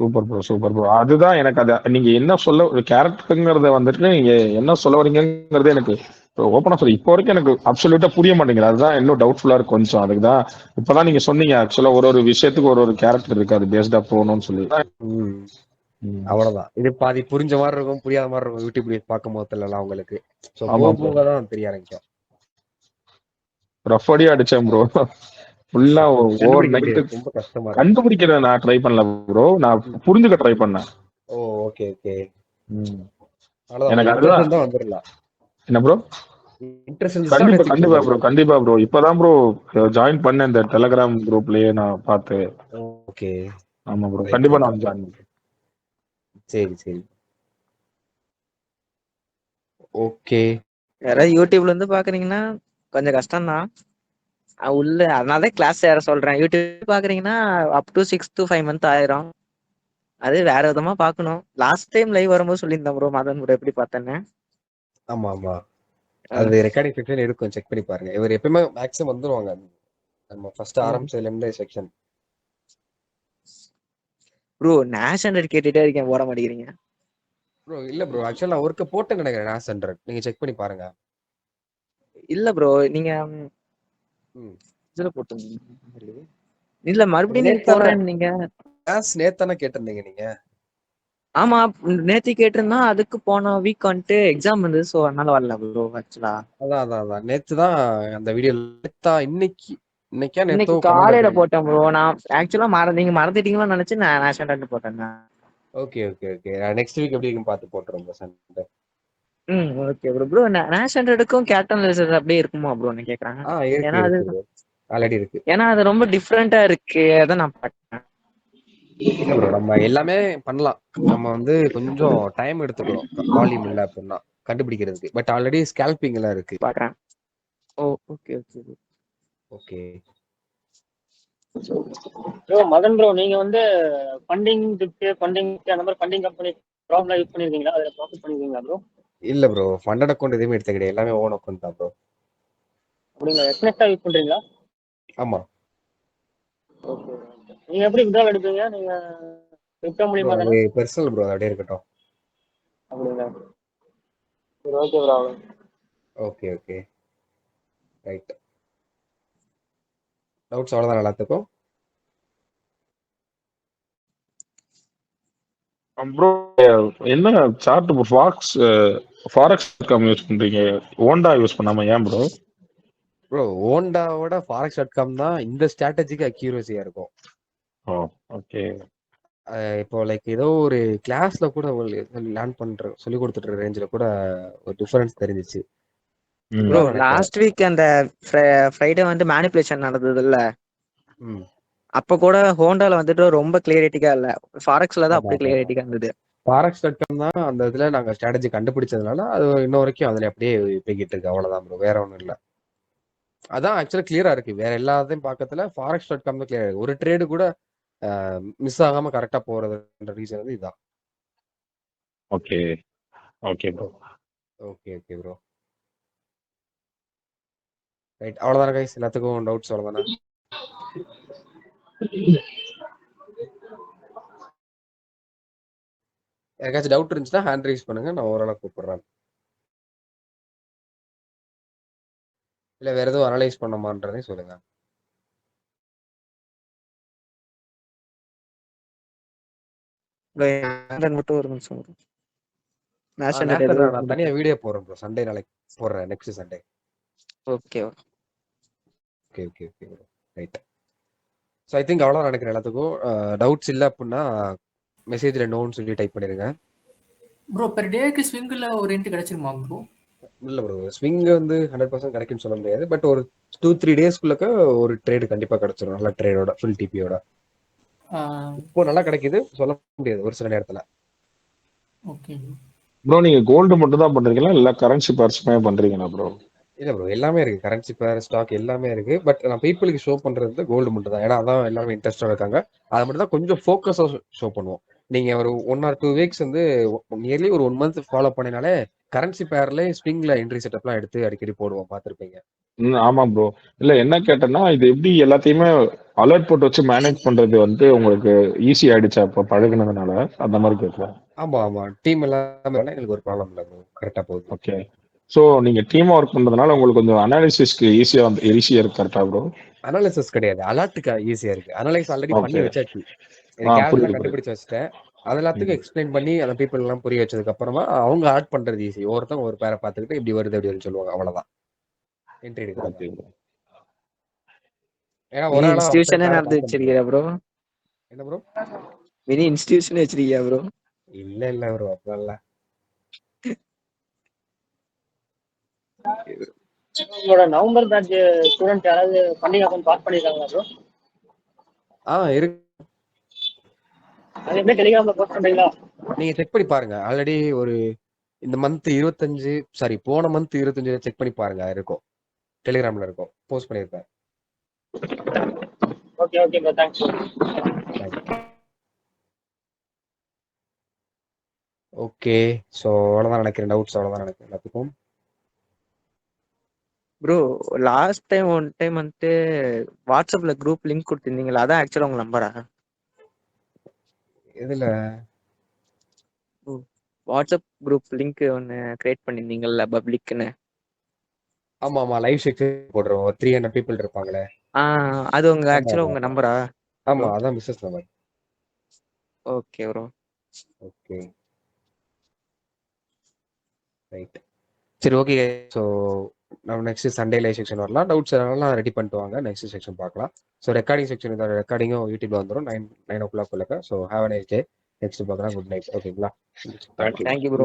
Super bro, super bro. அதுதான் எனக்கு அதை நீங்க என்ன சொல்ல கேரக்டருங்கிறத வந்துட்டு நீங்க என்ன சொல்ல வரீங்கிறது எனக்கு ஓப்பனா சொல்லி இப்போ வரைக்கும் எனக்கு அப்சல்யூட்டா புரிய மாட்டேங்குது. அதுதான் இன்னும் டவுட்ஃபுல்லா இருக்கு கொஞ்சம். அதுக்குதான் இப்பதான் நீங்க சொன்னீங்க ஆக்சுவலா ஒரு விஷயத்துக்கு ஒரு கேரக்டர் இருக்கு, அது பேஸ்டா போகணும்னு சொல்லி. அவ்வளவுதான். இது பாதி புரிஞ்ச மாதிரி இருக்கும், புரியாத மாதிரி இருக்கும் யூடியூப் வீடியோ பார்க்கும் போதுல உங்களுக்கு. ஸோ போக தான் தெரிய ஆரம்பிக்கும். ரஃபடியா அடிச்சேன் ப்ரோ. ஃபுல்லா ஓவர் நைட் ரொம்ப கஷ்டமா கண்டுபிடிக்கிறத நான் ட்ரை பண்ணல ப்ரோ, நான் புரிஞ்சுக்க ட்ரை பண்ணேன். ஓ ஓகே ஓகே. எனக்கு அதுதான் வந்துடலாம். என்ன ப்ரோ? கண்டிப்பா ப்ரோ, கண்டிப்பா ப்ரோ. இப்பதான் ப்ரோ ஜாயின் பண்ணேன் இந்த டெலிகிராம் குரூப்லயே நான் பார்த்து. ஓகே. ஆமா ப்ரோ, கண்டிப்பா நான் ஜாயின் பண்றேன். சரி சரி ஓகே. யாராவது யூடியூப்ல இருந்து பாக்குறீங்கன்னா கொஞ்சம் கஷ்டம் தான் உள்ள. அதனாலதான் கிளாஸ் சேர சொல்றேன். யூடியூப் பாக்குறீங்கன்னா அப் டு 6 to 5 months ஆயிரும். அது வேற விதமா பாக்கணும். லாஸ்ட் டைம் லைவ் வரும்போது சொல்லியிருந்தேன் ப்ரோ, மதன் ப்ரோ எப்படி பார்த்தேன்னு. ஆமா ஆமா, அது ரெக்கார்டிங் செக்ஷன் இருக்கும், செக் பண்ணி பாருங்க. இவர் எப்பயுமே மேக்ஸிமம் வந்துருவாங்க. நம்ம ஃபர்ஸ்ட் ஆரம்பிச்சதுல இருந்தே செக்ஷன். ப்ரோ நேஷ் 100 கேட்டுட்டே இருக்கேன், போட மாட்டேங்கிறீங்க. ப்ரோ இல்ல ப்ரோ, ஆக்சுவலா நான் ஒர்க்க போட்டேன்னு நினைக்கிறேன் நேஷ் 100. நீங்க செக் பண்ணி பாருங்க. இல்ல ப்ரோ நீங்க இதுல போட்டுங்க. இல்ல மறுபடியும் நீங்க போடுறேன். நீங்க நேத்தானே கேட்டிருந்தீங்க நீங்க. ஆமா நேத்தி கேட்டிருந்தா, அதுக்கு போன வீக் வந்துட்டு எக்ஸாம் இருந்தது. சோ அதனால வரல ப்ரோ. ஆக்சுவலா அதான் நேத்து தான் அந்த வீடியோ. இன்னைக்கு காலையில போட்டேன் ப்ரோ. நான் ஆக்சுவலா நீங்க மறந்துட்டீங்களோன்னு நினைச்சு நான் நேஷனல் 100 போட்டேன். Okay okay okay. Next week எப்படி இருக்குன்னு பார்த்து போட்டுறோம் bro Sunday. Okay bro. Bro national 100க்கும் கேப்டன் ரிசல்ட் அப்படியே இருக்குமா ப்ரோ ன்னு கேக்குறாங்க. ஏன்னா அது ஆல்ரெடி இருக்கு. ஏன்னா அது ரொம்ப டிஃபரெண்டா இருக்கு. அத நான் பார்த்தேன். இல்ல ப்ரோ, நம்ம எல்லாமே பண்ணலாம். நம்ம வந்து கொஞ்சம் டைம் எடுத்துக்கிறோம் வால்யூம் இல்ல அப்படின்னா கண்டுபிடிக்கிறதுக்கு. பட் ஆல்ரெடி ஸ்கேல்பிங் எல்லாம் இருக்கு. பாக்குறேன். Oh okay okay okay. Bro Madan bro, நீங்க வந்து ஃபண்டிங் அந்த மாதிரி ஃபண்டிங் கம்பெனி ப்ராப்ளம் யூஸ் பண்ணிருக்கீங்களா? அதுல ப்ராஃபிட் பண்ணிருக்கீங்களா ப்ரோ? இல்ல ப்ரோ, ஃபண்டட் அக்கௌண்ட் எதுவுமே எடுத்த கிடையாது. எல்லாமே ஓன் அக்கௌண்ட் தான் ப்ரோ. அப்படிங்களா? எக்ஸ்னெஸ்டா யூஸ் பண்றீங்களா? ஆமா. ஓகே. நீங்க எப்படி வித்ட்ரால் எடுப்பீங்க? நீங்க வித்ட்ரா மூலியமா தானே? பர்சனல் ப்ரோ, அப்படியே இருக்கட்டும். அப்படிங்களா? சரி okay bro. Okay okay right. Doubts அவ்வளோதான் எல்லாத்துக்கும். ப்ரோ என்ன சார்ட் ஃபாரெக்ஸ்.com யூஸ் பண்றீங்க, ஓண்டா யூஸ் பண்ணாம ஏன் ப்ரோ? ப்ரோ ஓண்டாவோட forex.com தான் இந்த ஸ்ட்ராட்டஜிக்கு அக்யூரசியா இருக்கும். ஓகே. இப்போ லைக் ஏதோ ஒரு கிளாஸ்ல கூட லேர்ன் பண்ற சொல்லி கொடுத்துட்டு ரேஞ்சில் கூட ஒரு டிஃபரன்ஸ் தெரிஞ்சிச்சு. ப்ரோ லாஸ்ட் வீக் அந்த ஃப்ரைடே வந்து மேனிபுலேஷன் நடந்தது இல்ல, அப்ப கூட ஹோண்டால வந்துட்டு ரொம்ப கிளியரிட்டிக்கா இல்ல. ஃபாரெக்ஸ்ல தான் அப்படி கிளியரிட்டிக்கா இருந்தது. forex.com தான் அந்த இதுல நாங்க ஸ்ட்ராட்டஜி கண்டுபிடிச்சதுனால அது இன்ன வரைக்கும் அதுல அப்படியே போய்கிட்டு இருக்கு. அவ்வளவுதான் ப்ரோ, வேற ஒன்றும் இல்லை. அதான் ஆக்சுவலா கிளியரா இருக்கு. வேற எல்லாத்தையும் பக்கத்துல forex.com தான் கிளியரா இருக்கு. ஒரு ட்ரேடு கூட மிஸ் ஆகாம கரெக்டா போறதுன்ற ரீசன் வந்து இதுதான். Okay okay bro. Okay okay bro right. அவ்வளவுதானே கைஸ்? எல்லாத்துக்கும் டவுட்ஸ் அவ்வளவுதானே? யாருக்காச்சும் டவுட் இருந்துச்சுன்னா ஹேண்ட் ரைஸ் பண்ணுங்க, நான் ஓரளவு கூப்பிடுறேன். இல்ல வேற எதுவும் அனலைஸ் பண்ணமான்றதே சொல்லுங்க. மட்டும் ஒரு நிமிஷம். நான் தனியா வீடியோ போடுறேன் ப்ரோ, சண்டே நாளைக்கு போடுறேன், next Sunday. Okay okay okay okay bro right. So I think அவ்வளோதான் நினைக்கிறேன். எல்லாத்துக்கும் டவுட்ஸ் இல்லை அப்படின்னா மெசேஜில் நோன்னு சொல்லி டைப் பண்ணிடுங்க. ப்ரோ பெர் டேக்கு ஸ்விங்கில் ஒரு ரெண்ட் கிடைச்சிருமா ப்ரோ? இல்லை ப்ரோ, ஸ்விங் வந்து 100% கிடைக்கும்னு சொல்ல முடியாது. பட் ஒரு 2-3 டேஸ்க்குள்ளக்க ஒரு ட்ரேடு கண்டிப்பாக கிடைச்சிடும். நல்ல ட்ரேடோட ஃபுல் டிபியோட இப்போ நல்லா கிடைக்குது, சொல்ல முடியாது ஒரு சில நேரத்தில். ஓகே. ப்ரோ நீங்க கோல்டு மட்டும் தான் பண்றீங்களா இல்ல கரன்சி பேர்ஸுமே பண்றீங்களா ப்ரோ? இல்ல ப்ரோ, எல்லாமே இருக்கு. கரன்சி பேர், ஸ்டாக் எல்லாமே இருக்கு. பட் நான் பீப்புளுக்கு ஷோ பண்றது கோல்டு மட்டும் தான். ஏன்னா அதான் எல்லாரும் இன்ட்ரெஸ்டா இருக்காங்க. அதை மட்டும் தான் கொஞ்சம் ஃபோக்கஸா ஷோ பண்ணுவோம். நீங்க ஒரு 1 or 2 வீக்ஸ் வந்து நியர்லி ஒரு 1 month ஃபாலோ பண்ணினாலே கரன்சி பேர்ல ஸ்விங்ல என்ட்ரி செட்டப்லாம் எடுத்து அடிக்கடி போடுவோம், பார்த்திருப்பீங்க. ஆமா ப்ரோ. இல்ல என்ன கேட்டேன்னா இது எப்படி எல்லாத்தையுமே அலர்ட் போட்டு வச்சு மேனேஜ் பண்றது வந்து உங்களுக்கு ஈஸி ஆயிடுச்சா இப்ப பழகுனதுனால? அந்த மாதிரி கேட்கலாம். ஆமா ஆமா, டீம் எல்லாமே எங்களுக்கு ஒரு ப்ராப்ளம் இல்லை ப்ரோ, கரெக்டா போகுது. ஓகே. ஸோ நீங்க டீம் ஒர்க் பண்றதுனால உங்களுக்கு கொஞ்சம் அனாலிசிஸ்க்கு ஈஸியா இருக்கு கரெக்டா ப்ரோ? அனாலிசிஸ் கிடையாது, அலர்ட்டுக்கு ஈஸியா இருக்கு. அனலைஸ் ஆல்ரெடி பண்ணி ஓகே. வச்சாச்சு. இது புரியுது கேரக்டர்லாம் புரியுது. கண்டுபிடிச்சு வச்சுட்டேன். அது எல்லாத்துக்கும் எக்ஸ்பிளைன் பண்ணி அந்த பீப்புள் எல்லாம் புரிய வச்சதுக்கு அப்புறமா அவங்க ஆட் பண்றது ஈஸி. ஒவ்வொருத்தவங்க ஒரு பேரை பார்த்துக்கிட்டு இப்படி வருது அப்படின்னு சொல்லுவாங்க, அவ்வளவுதான் என்ட்ரி எடுக்கிறது. Okay bro. ஏன்னா ஒரு மினி ஆளா அத்தனை இன்ஸ்டிடியூஷனே பேரை நடந்து பார்க்க முடியாது. வச்சிருக்கியா ப்ரோ? என்ன ப்ரோ? மினி இன்ஸ்டிடியூஷனே வச்சிருக்கியா ப்ரோ? இல்ல ப்ரோ, அப்படிலாம் இல்ல. உங்களோட நவம்பர் பேட்ச் ஸ்டூடெண்ட் யாராவது ஃபண்டிங் அக்கௌண்ட் பாஸ் பண்ணிருக்காங்களா ப்ரோ? இருக்கு. அது எப்படி டெலிகிராம்ல போஸ்ட் பண்றீங்களா? நீங்க செக் பண்ணி பாருங்க. ஆல்ரெடி ஒரு இந்த மந்த் 25, சாரி போன மந்த் 25 செக் பண்ணி பாருங்க, இருக்கும். டெலிகிராம்ல இருக்கும், போஸ்ட் பண்ணியிருப்பேன். Okay okay bro, thanks. Okay, so அவ்வளோதான் நினைக்கிறேன். டவுட்ஸ் அவ்வளோதான் நினைக்கிறேன் எல்லாத்துக்கும். Bro last time one time வந்துட்டு வாட்ஸ்அப்ல குரூப் லிங்க் கொடுத்துருந்தீங்களா? அதான் ஆக்சுவலா உங்க நம்பரா? இதுல வாட்ஸ்அப் குரூப் லிங்க் ஒன்னு கிரியேட் பண்ணிருந்தீங்கல்ல பப்ளிக்னு. ஆமா ஆமா, லைவ் செக்ஷன் போடுறோம். 300 பீப்புள் இருப்பாங்களே. அது உங்க ஆமா ஆக்சுவலா ஆமா உங்க நம்பரா? ஆமா, அதான் business number. Okay bro. Okay right, சரி ஓகே. ஸோ நம்ம நெக்ஸ்ட் சண்டே லைவ் செக்ஷன் வரலாம். டவுட்ஸ் எல்லாம் ரெடி பண்ணிட்டு வாங்க, நெக்ஸ்ட் செக்ஷன் பார்க்கலாம். ஸோ ரெக்கார்டிங் செக்ஷன், இதோட ரெக்கார்டிங்கும் யூடியூப்ல வந்துடும் 9 o'clock. So have a nice day. Next பார்க்கலாம். Good night. ஓகேங்களா? Thank you bro.